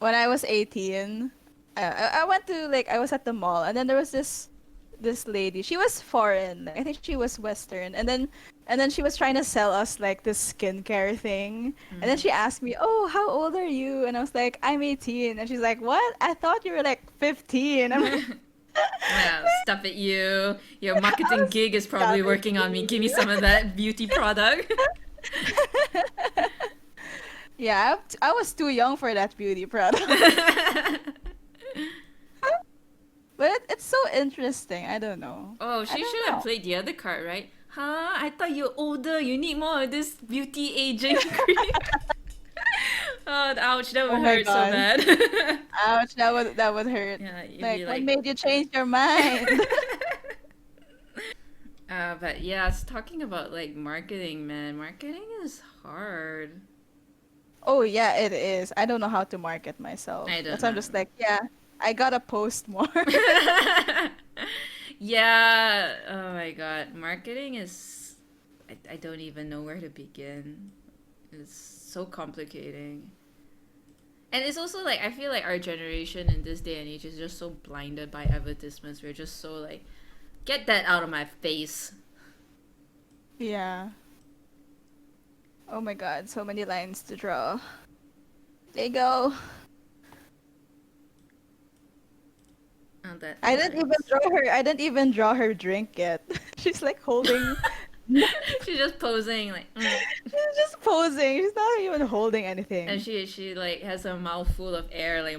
when I was 18, I went to like I was at the mall and then there was this lady. She was foreign. Like, I think she was Western. And then she was trying to sell us like this skincare thing. And then Mm. she asked me, "Oh, how old are you?" And I was like, "I'm 18." And she's like, "What? I thought you were like 15." I'm like, Well, stop it, you. Your I marketing was gig is probably stopping working on me. Give me some you. of that beauty product. Yeah, I was too young for that beauty product. But it's so interesting. I don't know. Oh, I she don't should have know. played the other card, right? Huh? I thought you're older. You need more of this beauty aging cream. Oh, ouch! That Oh would my hurt so god. bad. Ouch, that would hurt. Yeah, you'd Like, be what like. made you change your mind? But yeah, it's talking about like marketing, man. Marketing is hard. Oh yeah, it is. I don't know how to market myself. I don't That's why I'm know. just like, yeah, I gotta post more. Yeah. Oh my god, marketing is. I don't even know where to begin. It's so complicating. And it's also like I feel like our generation in this day and age is just so blinded by advertisements. We're just so like, get that out of my face. Yeah. Oh my god, so many lines to draw. They go. Oh, that I didn't even nice. draw her. I didn't even draw her drink yet. She's like holding. She's just posing like, She's just posing. She's not even holding and anything. she like has a mouthful of air like.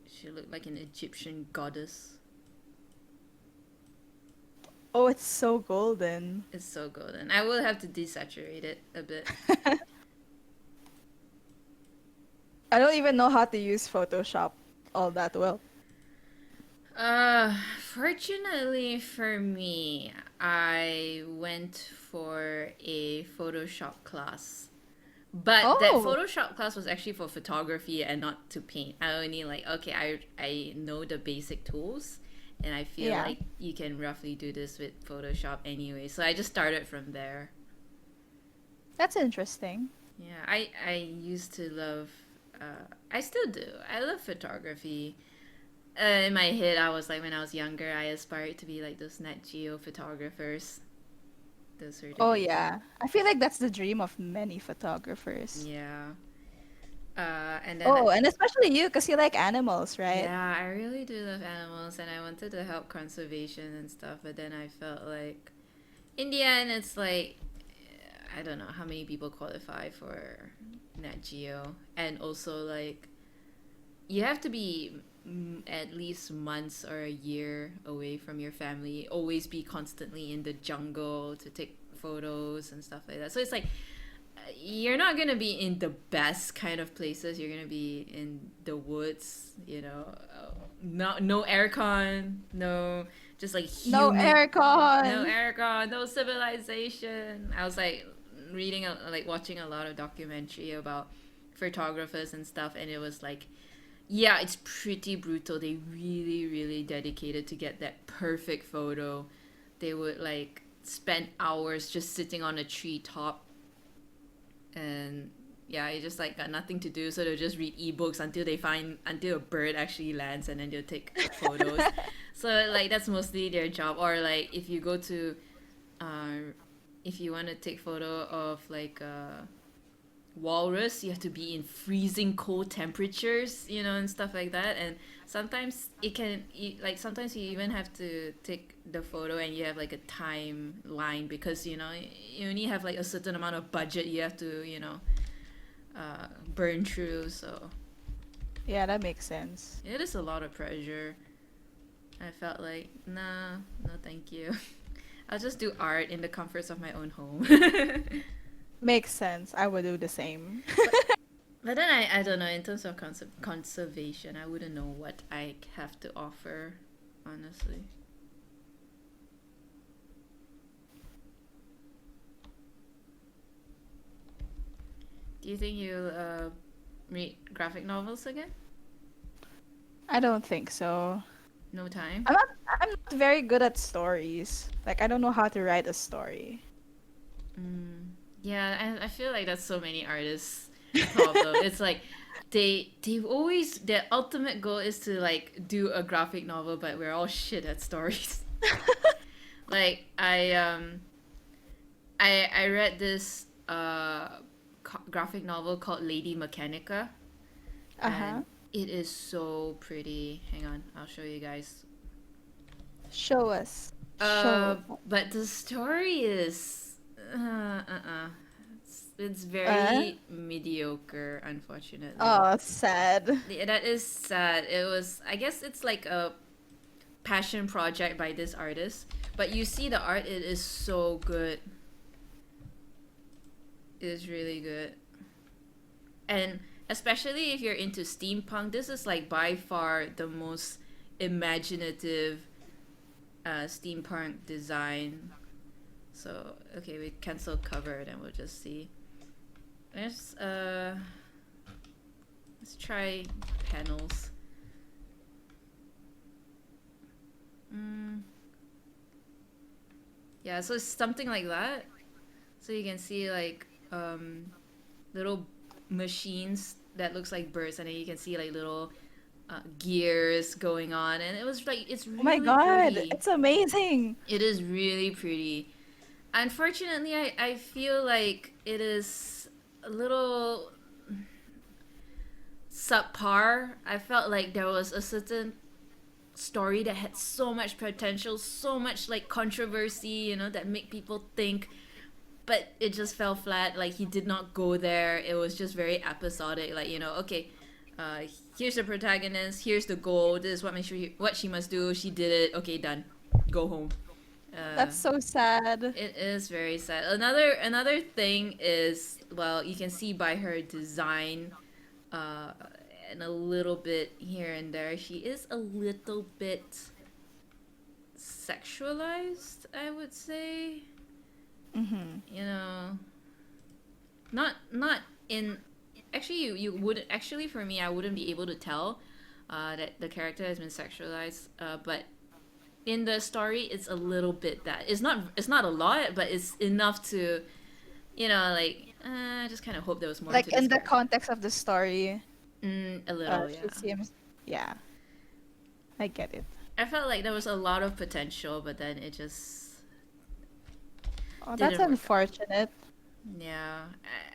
She looked like an Egyptian goddess. Oh, it's so golden. It's so golden. I will have to desaturate it a bit. I don't even know how to use Photoshop all that well. Fortunately for me, I went for a Photoshop class. But that Oh, Photoshop class was actually for photography and not to paint. I only like, okay, I know the basic tools and I feel yeah. like you can roughly do this with Photoshop anyway. So I just started from there. That's interesting. Yeah, I used to love I still do. I love photography. In my head, I was like when I was younger, I aspired to be like those Nat Geo photographers. Those are the Oh days. yeah. I feel like that's the dream of many photographers. Yeah. And then Oh, and especially you, because you like animals, right? yeah, I really do love animals, and I wanted to help conservation and stuff. But then I felt like, in the end, it's like I don't know how many people qualify for Nat Geo, and also like you have to be at least months or a year away from your family, always be constantly in the jungle to take photos and stuff like that. So it's like you're not gonna be in the best kind of places. You're gonna be in the woods, no aircon, no just like No humid, no aircon. aircon, no civilization. I was like watching a lot of documentary about photographers and stuff, and it was like Yeah, it's pretty brutal. They really, really dedicated to get that perfect photo. They would like spend hours just sitting on a treetop, and yeah, you just like got nothing to do, so they'll just read ebooks until a bird actually lands, and then they'll take photos. So like that's mostly their job. Or like if you go to, uh, if you want to take photo of like walrus, you have to be in freezing cold temperatures, and stuff like that. And sometimes sometimes you even have to take the photo and you have like a timeline, because you only have like a certain amount of budget you have to burn through. So Yeah, that makes sense. it is a lot of pressure. I felt like, nah, no thank you. I'll just do art in the comforts of my own home. Makes sense. I would do the same. But then I don't know, in terms of conservation, I wouldn't know what I have to offer, honestly. Do you think you'll read graphic novels again? I don't think so. No time? I'm not very good at stories. Like I don't know how to write a story. Yeah, I feel like that's so many artists' problem. It's like they've always, their ultimate goal is to like do a graphic novel, but we're all shit at stories. Like I read this graphic novel called Lady Mechanica, Uh-huh. and it is so pretty. Hang on, I'll show you guys. Show us. Uh, Show. but the story is it's Uh? very mediocre, unfortunately. Oh, sad. Yeah, that is sad. It was, I guess it's like a passion project by this artist, but you see the art, it is so good. It is really good. And especially if you're into steampunk, this is like by far the most imaginative steampunk design. So okay, we cancel cover and we'll just see. Let's let's try panels. Yeah, so it's something like that. So you can see like little machines that looks like birds, and then you can see like little gears going on, and it was like, it's Oh my really god, pretty. it's amazing. It is really pretty. Unfortunately, I feel like it is a little subpar. I felt like there was a certain story that had so much potential, so much like controversy, that make people think, but it just fell flat. Like he did not go there. It was just very episodic. Like, okay, uh, here's the protagonist. Here's the goal. This is what she must do. She did it. Okay, done. Go home. Uh, That's so sad. it is very sad. Another thing is, well, you can see by her design, uh, and a little bit here and there, she is a little bit sexualized, I would say. Mm-hmm. You know, not in, actually, you wouldn't, actually, for me, I wouldn't be able to tell that the character has been sexualized, but in the story it's a little bit, that it's not a lot, but it's enough to, like, I just kind of hope there was more Like to this in the character. context of the story, A little, she yeah. seems. Yeah, I get it. I felt like there was a lot of potential, but then it just Oh, that's didn't work out. unfortunate. Yeah,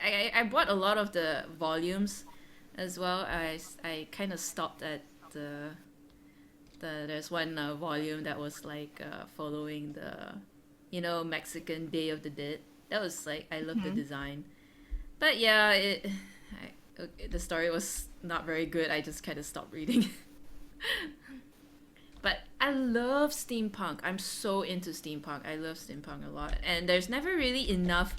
I bought a lot of the volumes as well. I kind of stopped at there's one volume that was like following the, Mexican Day of the Dead. That was like, I love the Mm-hmm. design, but yeah, okay, the story was not very good. I just kind of stopped reading. But I love steampunk. I'm so into steampunk. I love steampunk a lot, and there's never really enough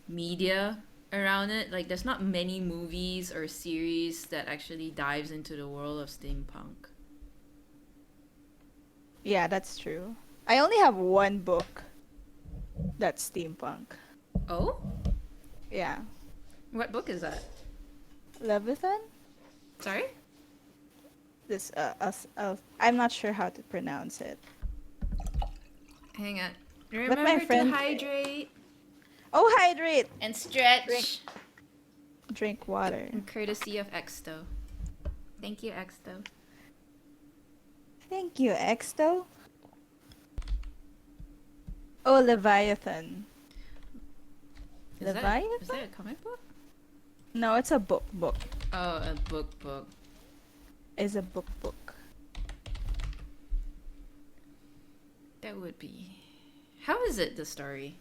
media around it. Like there's not many movies or series that actually dives into the world of steampunk. Yeah, that's true. I only have one book that's steampunk. Oh, Yeah. what book is that? Leviathan? Sorry. this I'm not sure how to pronounce it. Hang on. But my Remember to friend, hydrate oh, hydrate, and drink stretch. drink water. And courtesy of Exto. Thank you, Exto. Thank you, Exto. Oh, Leviathan. Is that a Leviathan? comic book? No, it's a book. Book Oh, a book. is a book. That would be. How is it, the story?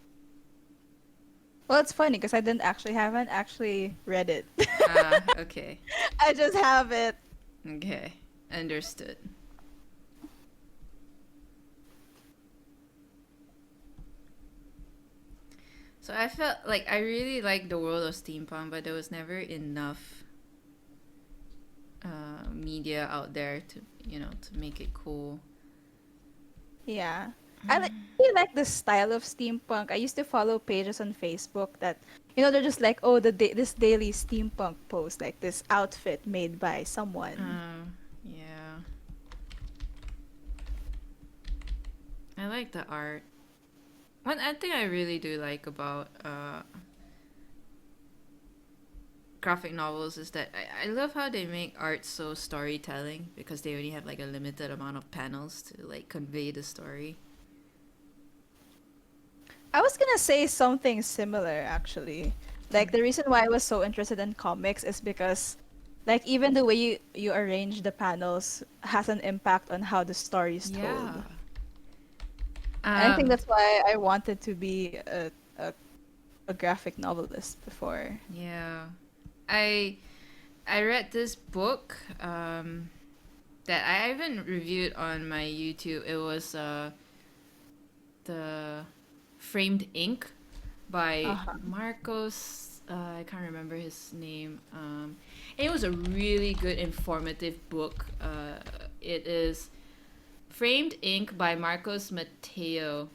Well, it's funny because haven't actually read it. Ah, okay. I just have it. Okay. Understood. So I felt like I really liked the world of steampunk, but there was never enough media out there to, to make it cool. Yeah. Really like the style of steampunk. I used to follow pages on Facebook that, they're just like, oh, this daily steampunk post, like this outfit made by someone. Yeah. I like the art. One thing I really do like about graphic novels is that I love how they make art so storytelling because they only have like a limited amount of panels to like convey the story. I was gonna say something similar, actually. Like, the reason why I was so interested in comics is because, like, even the way you arrange the panels has an impact on how the story is Yeah. told. And I think Um, that's why I wanted to be a graphic novelist before. yeah. I I read this book that I haven't reviewed on my YouTube. It was the Framed Ink by Uh-huh. Marcos. I can't remember his name. It was a really good, informative book. It is Framed Ink by Marcos Mateo,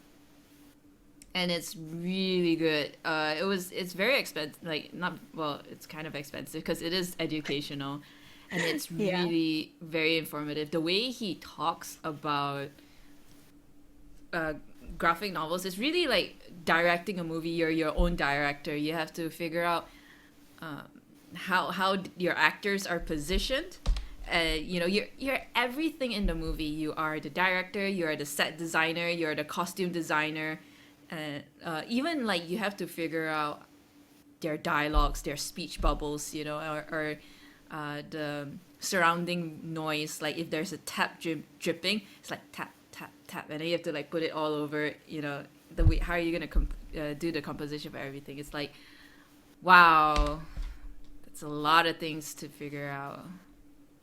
and it's really good. It's very expensive. Like not well, it's kind of expensive because it is educational, and it's Yeah. really very informative. The way he talks about uh, graphic novels is really like directing a movie. You're your own director. You have to figure out uh, how your actors are positioned. You're everything in the movie. You are the director. You are the set designer. You're the costume designer, and even like you have to figure out their dialogues, their speech bubbles, or the surrounding noise. Like if there's a tap dripping, it's like tap tap tap, and then you have to like put it all over. The way how are you gonna do the composition for everything? It's like wow, that's a lot of things to figure out.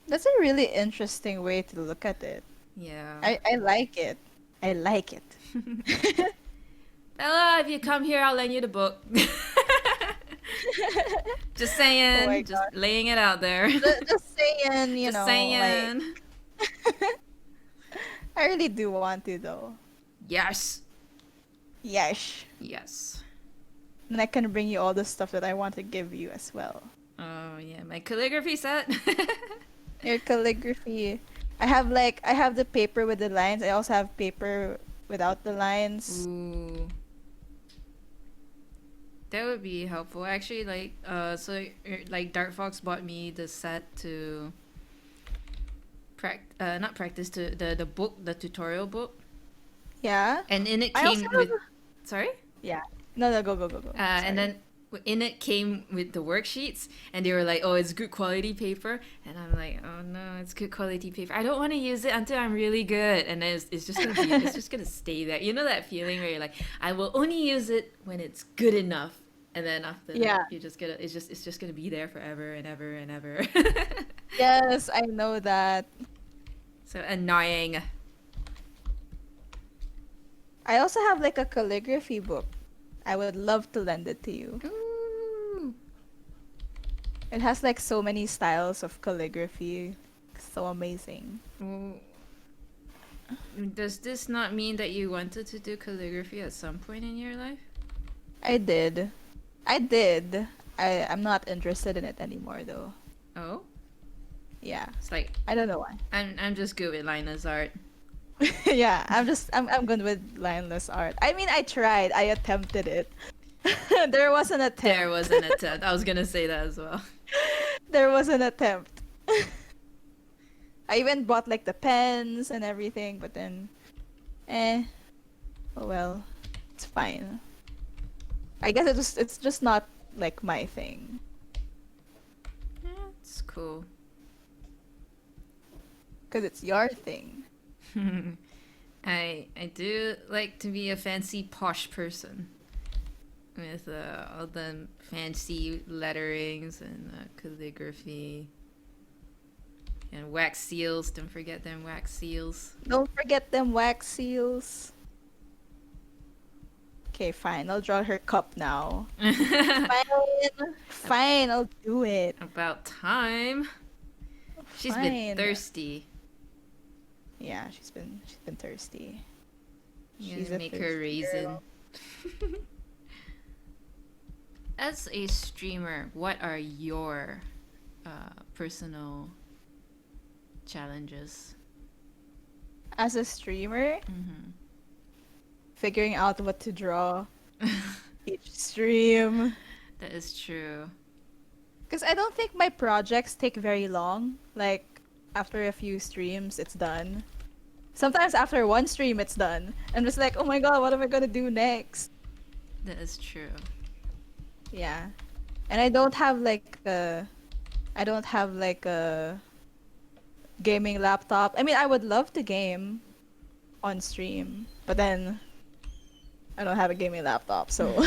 That's a really interesting way to look at it. Yeah. I like it. I like it. Bella, if you come here, I'll lend you the book. Just Oh my saying, just god. laying it out there. Just saying, Just like, saying. I really do want to, though. Yes. Yes. Yes. And I can bring you all the stuff that I want to give you as well. Oh yeah, my calligraphy set. Your calligraphy. I have the paper with the lines. I also have paper without the lines. Ooh, that would be helpful. Actually, like Dark Fox bought me the set to not practice to the book, the tutorial book, Yeah. and in it I also came have with, sorry. yeah. No, no, go. And Sorry. then in it came with the worksheets, and they were like, "Oh, it's good quality paper," and I'm like, "Oh no, it's good quality paper. I don't want to use it until I'm really good." And then it's just gonna be, it's just gonna stay there. You know that feeling where you're like, "I will only use it when it's good enough," and then after that, Yeah. it's just gonna be there forever and ever and ever. Yes, I know that. So annoying. I also have like a calligraphy book. I would love to lend it to you. Ooh. It has like so many styles of calligraphy. So amazing. Ooh. Does this not mean that you wanted to do calligraphy at some point in your life? I did. I did. I'm not interested in it anymore though. Oh? Yeah. It's like I don't know why. I'm just good with linelessart. Yeah, I'm good with lineless art. I mean, I tried. I attempted it. There was an There attempt. was an attempt. I was gonna say that as well. There was an attempt. I even bought like the pens and everything, but then, eh, oh well, it's fine. I guess it's just not like my thing. Yeah, it's cool. Because it's your thing. I do like to be a fancy posh person with all the fancy letterings and calligraphy and wax seals. Don't forget them wax seals. Don't forget them wax seals. Okay, fine. I'll draw her cup now. Fine. Fine, I'll do it. About time. She's been Fine. thirsty. Yeah, she's been thirsty. You She's gotta a make her a thirsty raisin. girl. As a streamer, what are your personal challenges? As a streamer, Mm-hmm. figuring out what to draw each stream. That is true. Because I don't think my projects take very long. Like, after a few streams, it's done. Sometimes after one stream, it's done. I'm just like, oh my god, what am I gonna do next? That is true. Yeah. And I don't have like a gaming laptop. I mean, I would love to game on stream, but then I don't have a gaming laptop, so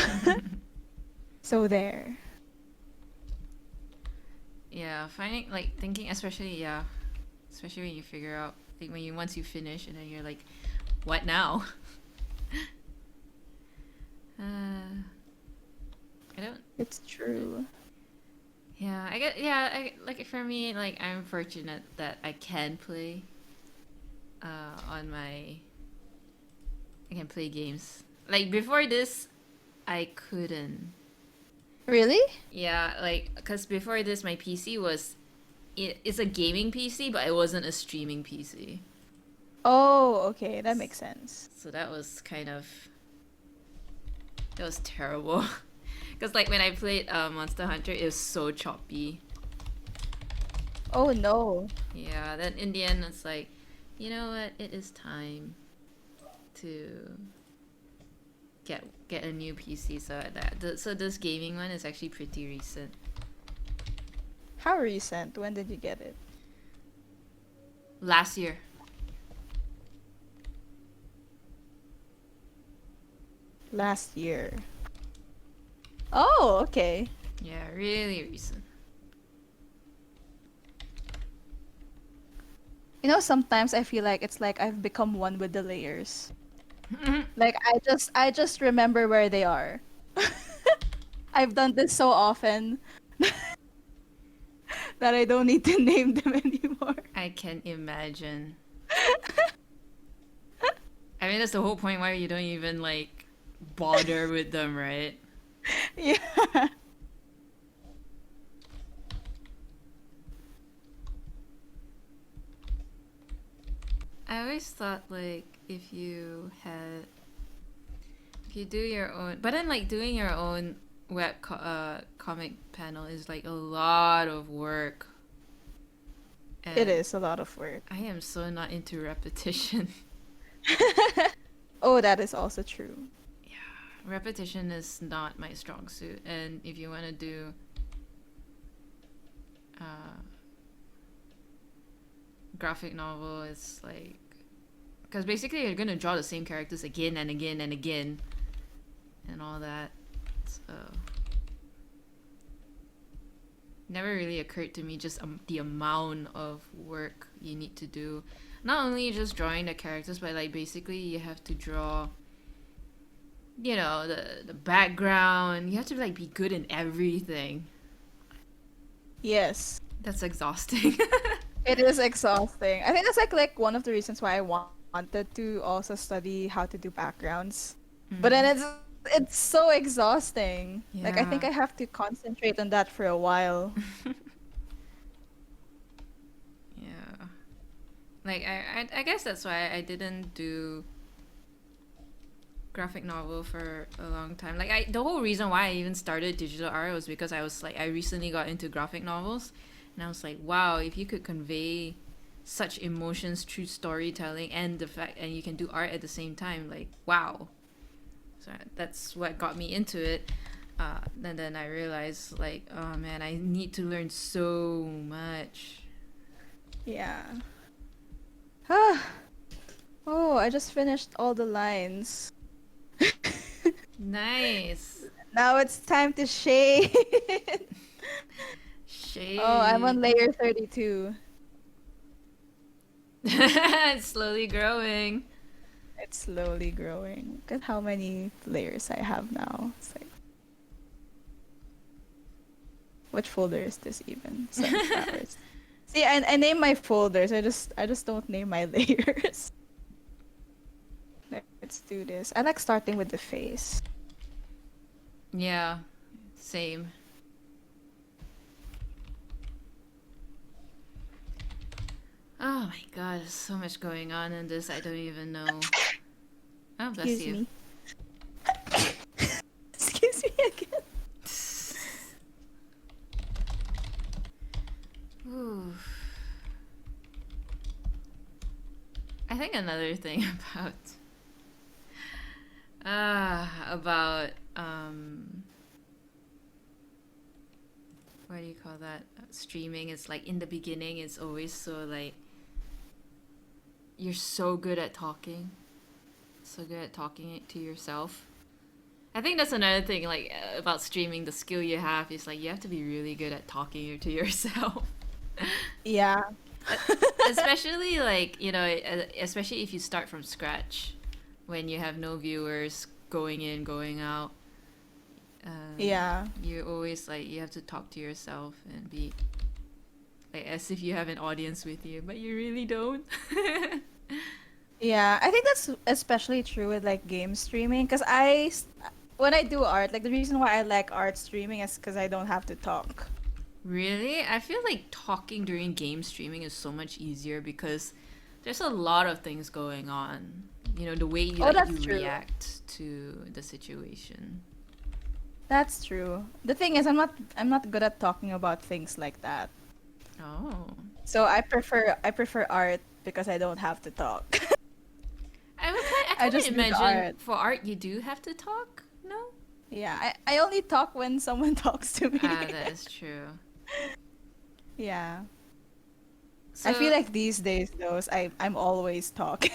so there. Yeah, finding thinking, especially especially when you figure out like when you once you finish and then you're like, what now? I don't. It's true. Yeah, I get. Yeah, like for me, like I'm fortunate that I can play. On my. I can play games. Like before this, I couldn't. Really? Yeah, like because before this, my PC was. It's a gaming PC, but it wasn't a streaming PC. Oh, okay, that makes sense. So that was kind of. It was terrible. Because like when I played Monster Hunter, it was so choppy. Oh no. Yeah, then in the end, it's like, you know what? It is time to get a new PC. So this gaming one is actually pretty recent. How recent? When did you get it? Last year. Last year. Oh, okay. Yeah, really recent. You know, sometimes I feel like it's like I've become one with the layers. Like I just remember where they are. I've done this so often that I don't need to name them anymore. I can imagine. I mean, that's the whole point why you don't even like bother with them, right? Yeah. I always thought like if you do your own, but then like doing your own comic panel is like a lot of work. And It is a lot of work. I am so not into repetition. Oh, that is also true. Repetition is not my strong suit, and if you want to do graphic novel, it's like because basically you're gonna draw the same characters again and again and again and all that. So never really occurred to me just the amount of work you need to do. Not only just drawing the characters, but like basically you have to draw, you know, the background. You have to like be good in everything. Yes. That's exhausting. It is exhausting. I think that's like one of the reasons why I wanted to also study how to do backgrounds. But then it's so exhausting. Like I think Yeah. I have to concentrate on that for a while. Like I guess that's why I didn't do graphic novel for a long time. Like the whole reason why I even started digital art was because I was like I recently got into graphic novels, and I was like, wow, if you could convey such emotions through storytelling and the fact and you can do art at the same time, like wow. So that's what got me into it. And then I realized like, oh man, I need to learn so much. Yeah. Oh, I just finished all the lines. Nice. Now it's time to shade. Oh, I'm on Shade. layer 32. It's slowly growing. It's slowly growing. Look at how many layers I have now. It's like, which folder is this even? Sunflowers. See, I name my folders. I just don't name my layers. Let's do this. I like starting with the face. Yeah, same. Oh my god, there's so much going on in this, I don't even know. Oh, bless Excuse you. me. Excuse me again. Ooh. I think another thing about what do you call that? Streaming is like in the beginning it's always so like you're so good at talking. So good at talking it to yourself. I think that's another thing like about streaming, the skill you have is like you have to be really good at talking it to yourself. Yeah. Especially like, you know, especially if you start from scratch when you have no viewers going in, going out. Yeah. You always like you have to talk to yourself and be like as if you have an audience with you, but you really don't. Yeah, I think that's especially true with like game streaming because when I do art, like the reason why I like art streaming is because I don't have to talk. Really? I feel like talking during game streaming is so much easier because there's a lot of things going on. You know, the way you Oh, like you that's true. react to the situation. That's true. The thing is, I'm not good at talking about things like that. Oh. So I prefer art because I don't have to talk. I I kind of just do the imagine art. for art you do have to talk. No? Yeah, I only talk when someone talks to me. Ah, that is true. Yeah. I feel So like these days, though, I'm always talking.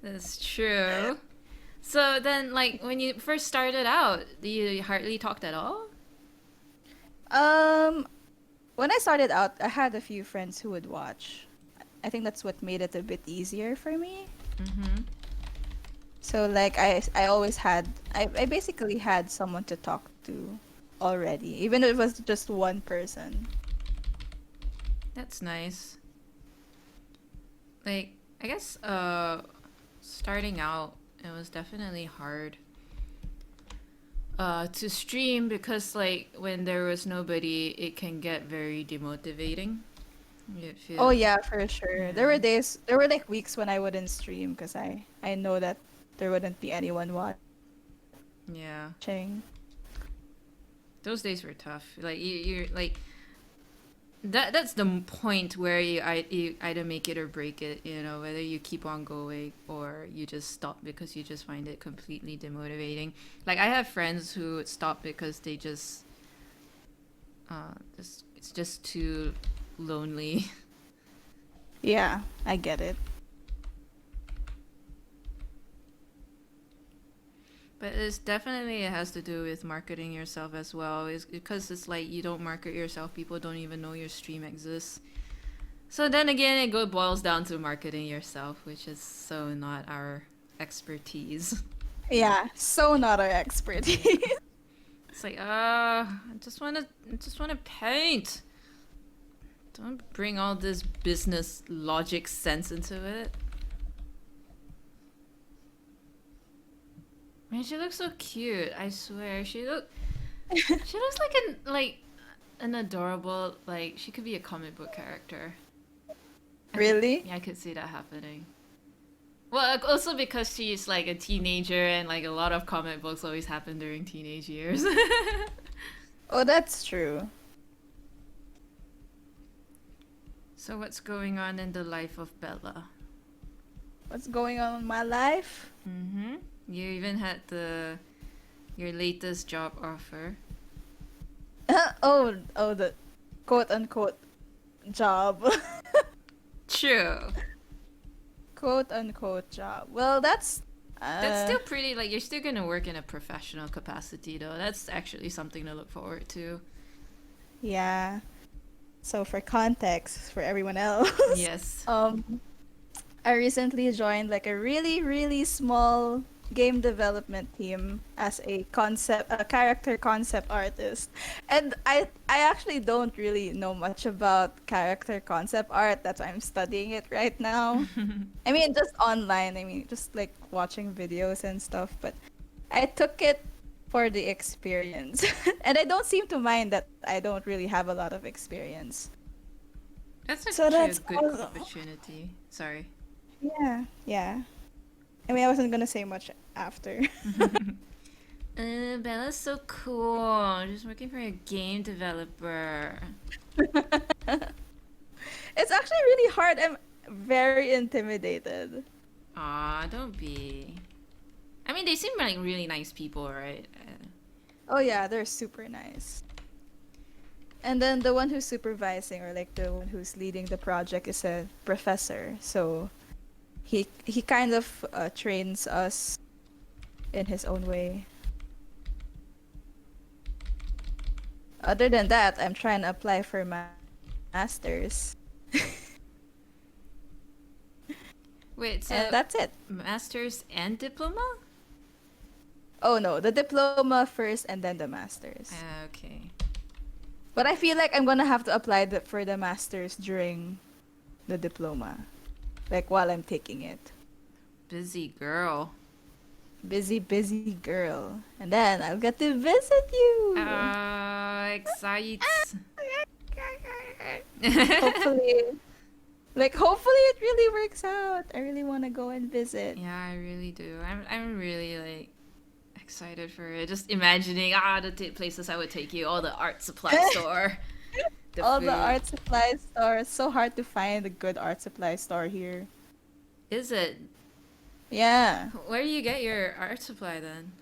that's true. So then, like, when you first started out, you hardly talked at all? Um, when I started out, I had a few friends who would watch. I think that's what made it a bit easier for me. Mm-hmm. So like I always had I basically had someone to talk to already, even if it was just one person. That's nice. Like, I guess, starting out, it was definitely hard to stream because, like, when there was nobody, it can get very demotivating. You Oh feel, yeah, for sure. There were yeah, days, there were like weeks when I wouldn't stream because I know that there wouldn't be anyone yeah. watching. Those days were tough. Like, you're like, that's the point where you either make it or break it, you know, whether you keep on going or you just stop because you just find it completely demotivating. Like I have friends who stop because they it's just too lonely. Yeah, I get it. But it's definitely it has to do with marketing yourself as well. It's because it's like you don't market yourself, people don't even know your stream exists. So then again, it boils down to marketing yourself, which is so not our expertise. Yeah, so not our expertise. It's like, I just wanna paint. Don't bring all this business logic sense into it. Man, she looks so cute. I swear, she looks like an adorable, like she could be a comic book character. Really? Yeah, I could see that happening. Well, also because she's like a teenager and like a lot of comic books always happen during teenage years. Oh, that's true. So what's going on in the life of Bella? What's going on in my life? Mm-hmm. You even had your latest job offer. Oh, the quote unquote job. True. Quote unquote job. Well, That's uh still pretty, like, you're still gonna work in a professional capacity, though. That's actually something to look forward to. yeah. So for context for everyone else, Yes. um I recently joined like a really, really small game development team as a character concept artist. And I actually don't really know much about character concept art. That's why I'm studying it right now. I mean, just online. I mean, just like watching videos and stuff, but I took it for the experience. And I don't seem to mind that I don't really have a lot of experience. That's So actually a that's good all. opportunity. Sorry. Yeah, yeah. I mean, I wasn't gonna say much after. Bella's so cool. She's working for a game developer. It's actually really hard. I'm very intimidated. Aw, don't be. I mean, they seem like really nice people, right? Oh yeah, they're super nice. And then the one who's supervising or like the one who's leading the project is a professor. So he kind of trains us in his own way. Other than that, I'm trying to apply for my masters. Wait, so And that's it. master's and diploma? Oh no, the diploma first and then the masters. Okay. But I feel like I'm gonna have to apply for the masters during the diploma, like while I'm taking it. Busy girl. Busy, busy girl. And then I'll get to visit you. Excites. Hopefully, hopefully it really works out. I really want to go and visit. Yeah, I really do. I'm really like excited for it. Just imagining the places I would take you, all the art supply store, the All food. the art supply store. It's so hard to find a good art supply store here. Is it? Yeah. Where do you get your art supply then?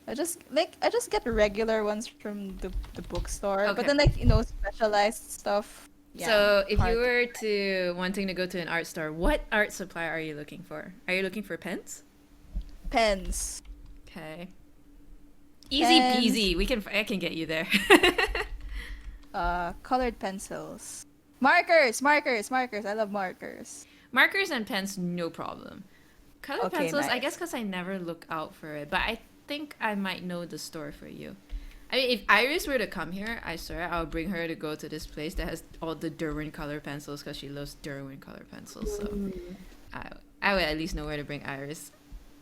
I just get regular ones from the bookstore, but Okay. then specialized stuff. Yeah, So, if you hard. were to wanting to go to an art store, what art supply are you looking for? Are you looking for pens? Pens. Okay. Easy Pens. peasy. I can get you there. Colored pencils. Markers. I love markers. Markers and pens, no problem. Colored Okay, pencils, I nice. guess because I never look out for it, but I think I might know the store for you. I mean, if Iris were to come here, I swear I'll bring her to go to this place that has all the Derwent color pencils because she loves Derwent color pencils. So I, I would at least know where to bring Iris.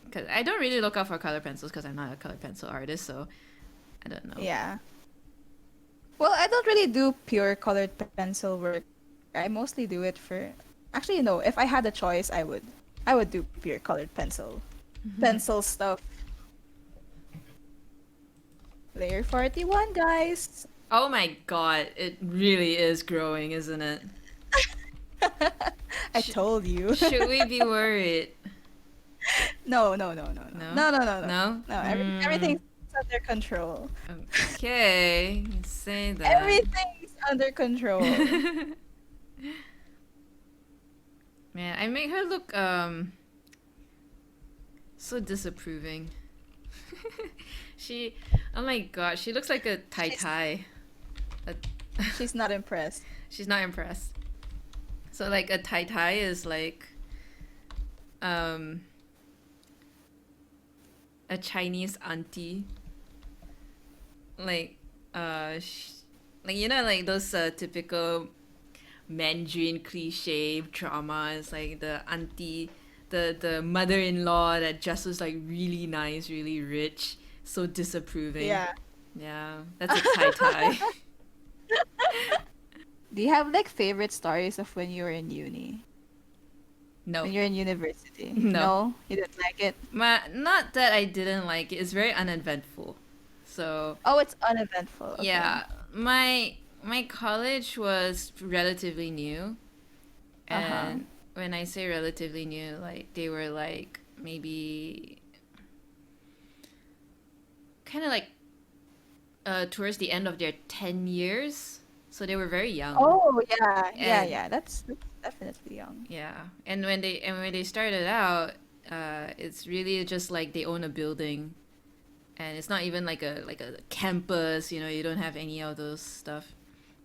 Because I don't really look out for color pencils because I'm not a color pencil artist, so I don't know. Yeah. Well, I don't really do pure colored pencil work. I mostly do it for. Actually, no. If I had a choice, I would. I would do pure colored pencil stuff. Layer 41, guys. Oh my god, it really is growing, isn't it? I Sh- told you. Should we be worried? No. No? No. Mm, Everything's under control. okay, you say that. Everything's under control. Man, I make her look so disapproving. She, oh my god, she looks like a tai tai. She's not impressed. She's not impressed. So like a tai tai is like um a Chinese auntie, like like like those typical Mandarin cliche dramas, like the auntie, the mother-in-law that just was like really nice, really rich, so disapproving. Yeah. Yeah, that's a tai tai. Do you have like favorite stories of when you were in uni? No. When you're in university? No. No, you didn't like it. Not that I didn't like it. It's very uneventful. So Oh, it's uneventful. Okay. yeah, my college was relatively new, Uh huh. and when I say relatively new, like they were like maybe kind of like towards the end of their 10 years, so they were very young. Oh yeah, yeah, And yeah. That's definitely young. yeah, and when they started out, it's really just like they own a building, and it's not even like a campus. You don't have any of those stuff.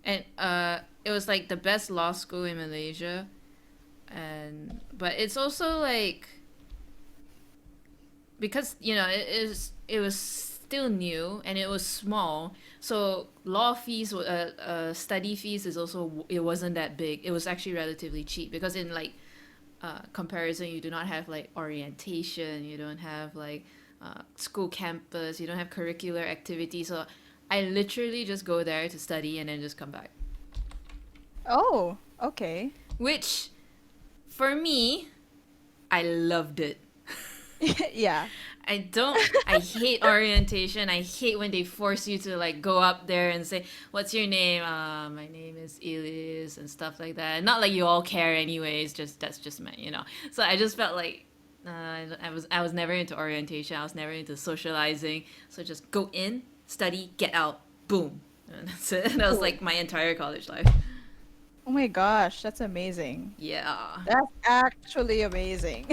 And it was like the best law school in Malaysia, and but it's also like because it was still new and it was small, so law fees study fees is also, it wasn't that big. It was actually relatively cheap because in like comparison, you do not have like orientation, you don't have like school campus, you don't have curricular activities. So I literally just go there to study and then just come back, Oh, okay. which for me, I loved it. Yeah. I hate orientation. I hate when they force you to like go up there and say, "What's your name?" My name is Elias and stuff like that. Not like you all care anyways. Just that's just my. So I just felt like I was never into orientation. I was never into socializing. So just go in, study, get out, boom, and that's it. That was Oh, like my entire college life. oh my gosh, that's amazing. Yeah. That's actually amazing.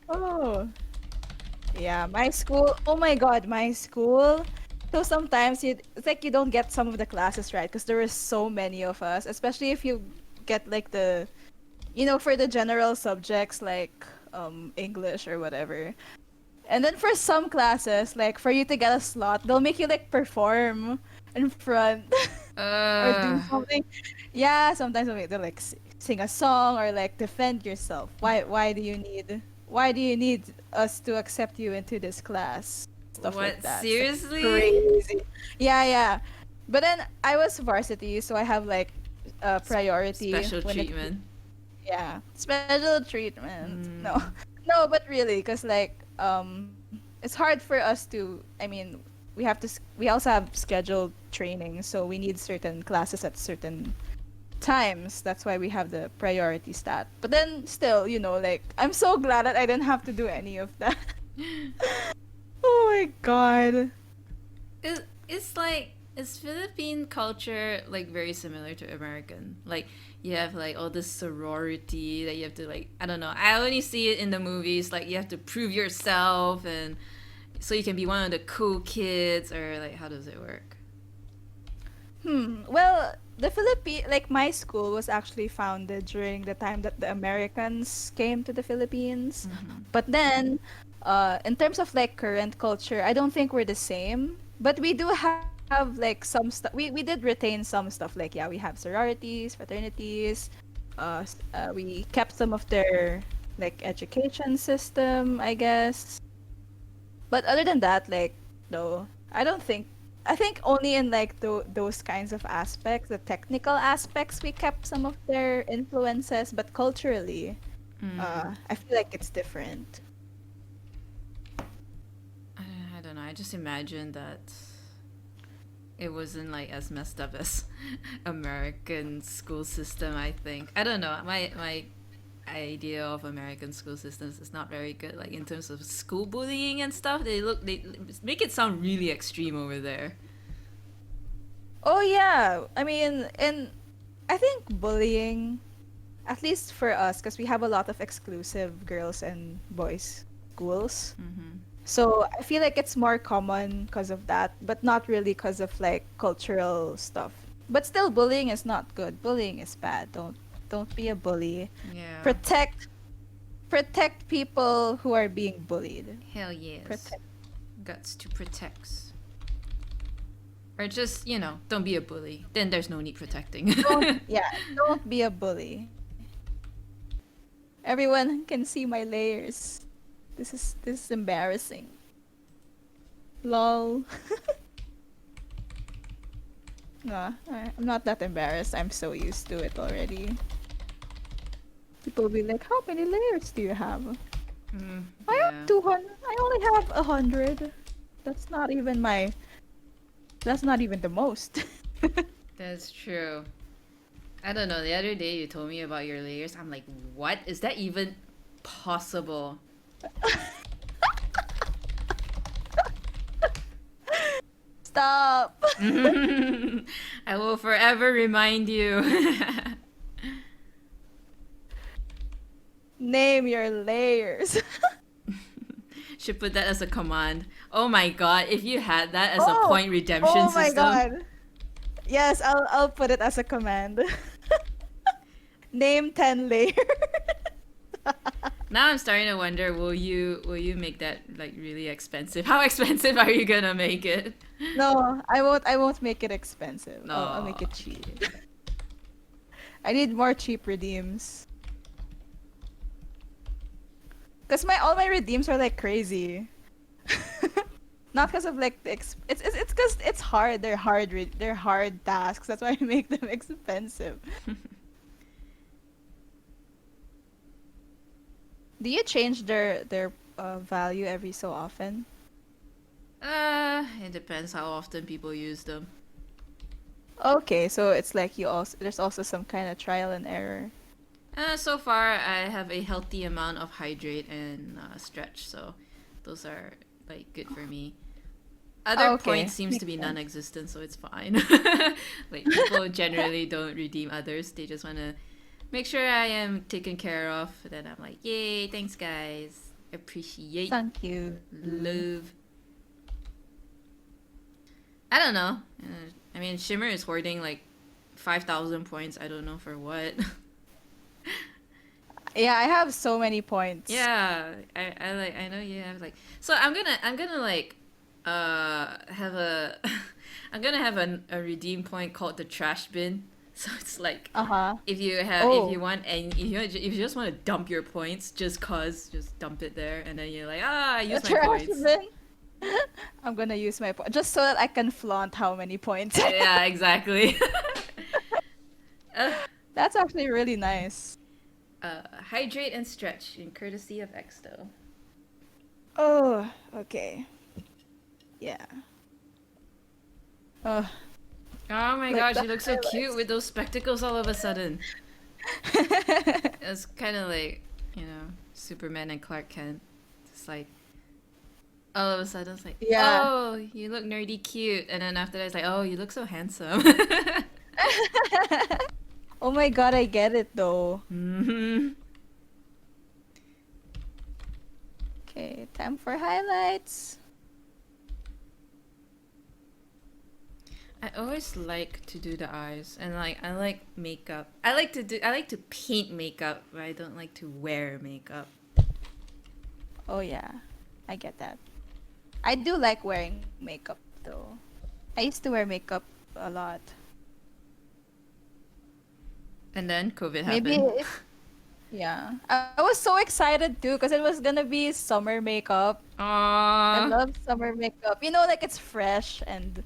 Oh, yeah, my school. Oh my God, my school. So sometimes it's like you don't get some of the classes right because there is so many of us, especially if you get like for the general subjects like English or whatever. And then for some classes, like for you to get a slot, they'll make you like perform in front or do Uh. something. Yeah, sometimes they'll like sing a song or like defend yourself. Why do you need us to accept you into this class? Stuff like What? that. So Seriously? crazy. Yeah, yeah. But then I was varsity, so I have like priority Special when it treatment. yeah, special treatment. No, Mm. no, but really, because like it's hard for us to. I mean, we also have scheduled training, so we need certain classes at certain times. That's why we have the priority stat. But then still, like I'm so glad that I didn't have to do any of that. Oh my god. It's like, is Philippine culture like very similar to American? Like you have like all this sorority that you have to like, I don't know. I only see it in the movies. Like you have to prove yourself, and so you can be one of the cool kids, or like how does it work? Well, the Philippine like my school was actually founded during the time that the Americans came to the Philippines. Mm-hmm. But then, in terms of like current culture, I don't think we're the same. But we do have like some stuff. We did retain some stuff. Like yeah, we have sororities, fraternities. We kept some of their like education system, I guess. But other than that, like, no, I don't think. I think only in like those kinds of aspects, the technical aspects, we kept some of their influences, but culturally, Mm. I feel like it's different. I, I don't know. I just imagine that it wasn't like as messed up as American school system. I think, I don't know. My idea of American school systems is not very good. Like in terms of school bullying and stuff, they make it sound really extreme over there. Oh yeah, I mean, and I think bullying, at least for us, because we have a lot of exclusive girls and boys schools. Mm-hmm. So I feel like it's more common because of that, but not really because of like cultural stuff. But still, bullying is not good. Bullying is bad. Don't be a bully. Yeah. Protect protect people who are being bullied. Hell yes. Protect. Guts to protect. Or just, don't be a bully. Then there's no need protecting. Don't be a bully. Everyone can see my layers. This is embarrassing. Lol. No, I'm not that embarrassed. I'm so used to it already. People will be like, "How many layers do you have?" I have Yeah, 200. I only have 100. That's not even my. That's not even the most. that's true. I don't know. The other day you told me about your layers. I'm like, what? Is that even possible? Stop. I will forever remind you. Name your layers. Should put that as a command. Oh my god, if you had that as a Oh, point redemption oh my system. God. Yes, I'll put it as a command. Name 10 layers. Now I'm starting to wonder, will you make that like really expensive? How expensive are you gonna make it? No, I won't make it expensive. I'll No. make it cheap. I need more cheap redeems. Cause my all my redeems are like crazy. Not because of like it's because it's hard. They're hard tasks. That's why I make them expensive. Do you change their value every so often? It depends how often people use them. Okay, so it's like you also there's also some kind of trial and error. So far I have a healthy amount of hydrate and stretch, so those are like good for me. Other Okay, points seems to makes be sense. non-existent, so it's fine. Like people generally don't redeem others; they just want to make sure I am taken care of. Then I'm like, yay, thanks guys, appreciate, Thank you. love. I don't know. I mean, Shimmer is hoarding like 5,000 points. I don't know for what. Yeah, I have so many points. Yeah, I like I know you have like so I'm gonna like have a I'm gonna have a redeem point called the trash bin. So it's like Uh-huh. if you Oh, want and if you just want to dump your points just dump it there and then you're like I a use my trash points. bin. I'm gonna use my just so that I can flaunt how many points I have. Yeah, exactly. uh, That's actually really nice. hydrate and stretch in courtesy of Exto. Oh, okay. Yeah. Oh, Oh my like gosh, the you look so cute highlights. with those spectacles all of a sudden. It's kind of like, Superman and Clark Kent. It's like, all of a sudden, it's like, Yeah. oh, you look nerdy cute. And then after that, it's like, oh, you look so handsome. Oh my God, I get it though. Hmm. Okay, time for highlights. I always like to do the eyes. And like, I like makeup. I like to paint makeup, but I don't like to wear makeup. Oh yeah, I get that. I do like wearing makeup though. I used to wear makeup a lot. And then COVID Maybe happened. yeah. I was so excited too because it was gonna be summer makeup. I Aww. love summer makeup. You know, like it's fresh and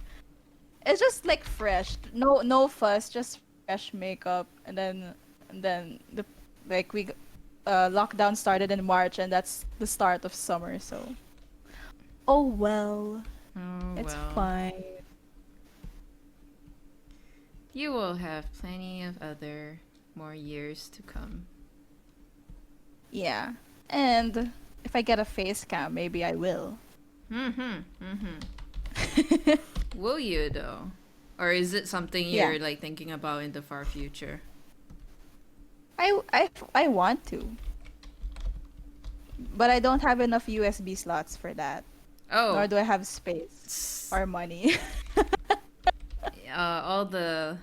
it's just like fresh. No fuss, just fresh makeup. And then the like we lockdown started in March and that's the start of summer, so oh well. Oh, It's well. fine. You will have plenty of other more years to come. Yeah. And if I get a face cam, maybe I will. Mm-hmm. Mm-hmm. Will you though? Or is it something Yeah. you're like thinking about in the far future? I want to, but I don't have enough USB slots for that. Oh, Nor do I have space or money. all the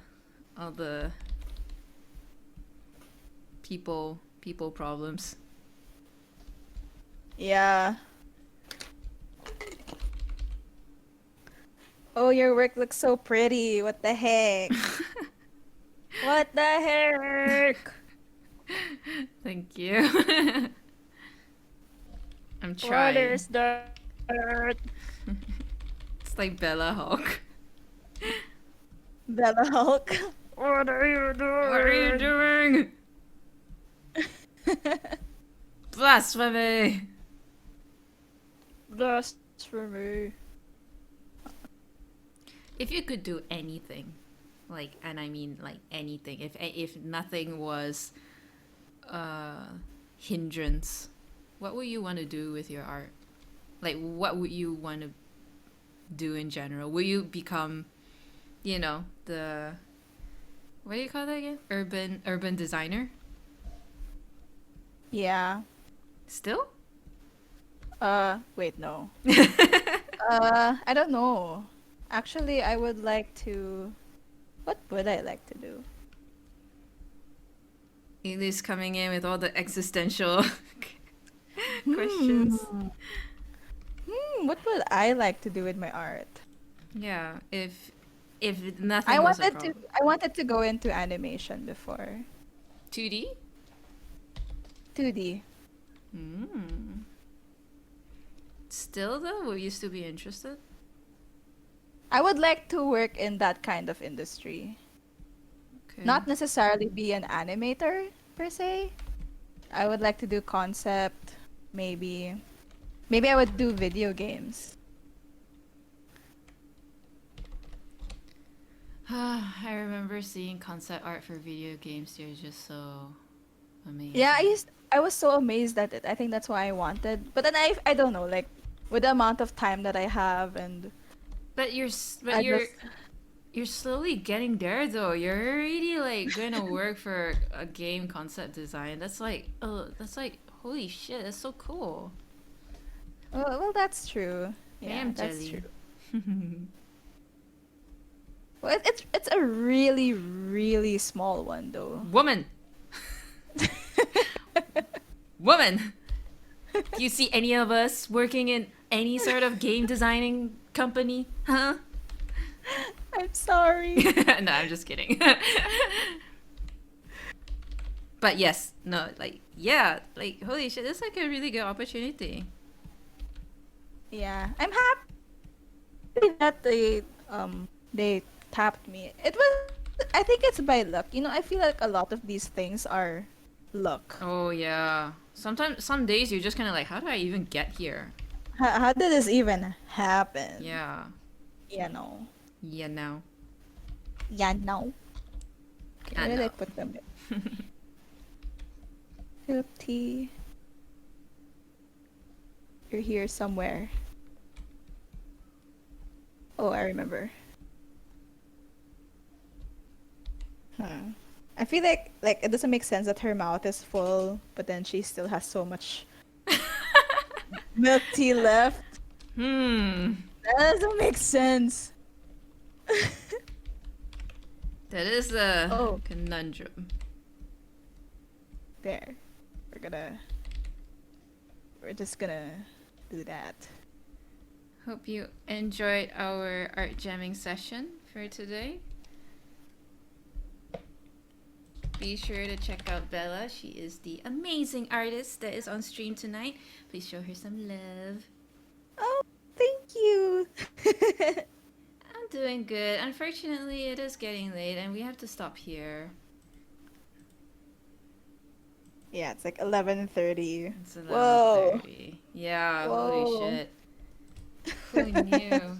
people problems. Yeah. Oh, your work looks so pretty. What the heck? What the heck? Thank you. I'm What trying. is that? It's like Bella Hawk. Bella Hulk. What are you doing? What are you doing? Blasphemy! Blasphemy. If you could do anything, like, and I mean like anything, if nothing was hindrance, what would you want to do with your art? Like, what would you want to do in general? Will you become, the what do you call that again? Urban designer? Yeah. Still? Wait, no. I don't know. Actually, I would like to. What would I like to do? Elise coming in with all the existential Hmm. questions. What would I like to do with my art? Yeah, if nothing was a problem. I wanted to go into animation before. 2D? 2D. Mm. Still though, will you still be interested? I would like to work in that kind of industry. Okay. Not necessarily be an animator per se. I would like to do concept, maybe. Maybe I would do video games. I remember seeing concept art for video games. They're just so amazing. Yeah, I was so amazed at it. I think that's why I wanted. But then I don't know, like with the amount of time that I have and But I just you're slowly getting there though. You're already like gonna work for a game concept design. That's like holy shit. That's so cool. well, that's true. I Yeah, am that's jelly. true. Well, it's a really really small one though. Woman. Woman. Do you see any of us working in any sort of game designing company? Huh? I'm sorry. No, I'm just kidding. But yes, no, like, yeah, like, holy shit, this is like a really good opportunity. Yeah, I'm happy that they tapped me. It was I think it's by luck. You know, I feel like a lot of these things are luck. Oh, yeah. Sometimes, some days you're just kind of like, how do I even get here? How did this even happen? Yeah. You know. Yeah, no. Yeah, no. Okay, I where did I know. put them? Philip T. You're here somewhere. Oh, I remember. I feel like it doesn't make sense that her mouth is full, but then she still has so much milk tea left. Hmm. That doesn't make sense. That is a Oh. conundrum. There. We're just gonna do that. Hope you enjoyed our art jamming session for today. Be sure to check out Bella. She is the amazing artist that is on stream tonight. Please show her some love. Oh, thank you. I'm doing good. Unfortunately, it is getting late and we have to stop here. Yeah, it's like 11:30. It's Whoa. 11:30. Yeah, Whoa. holy shit. Who knew?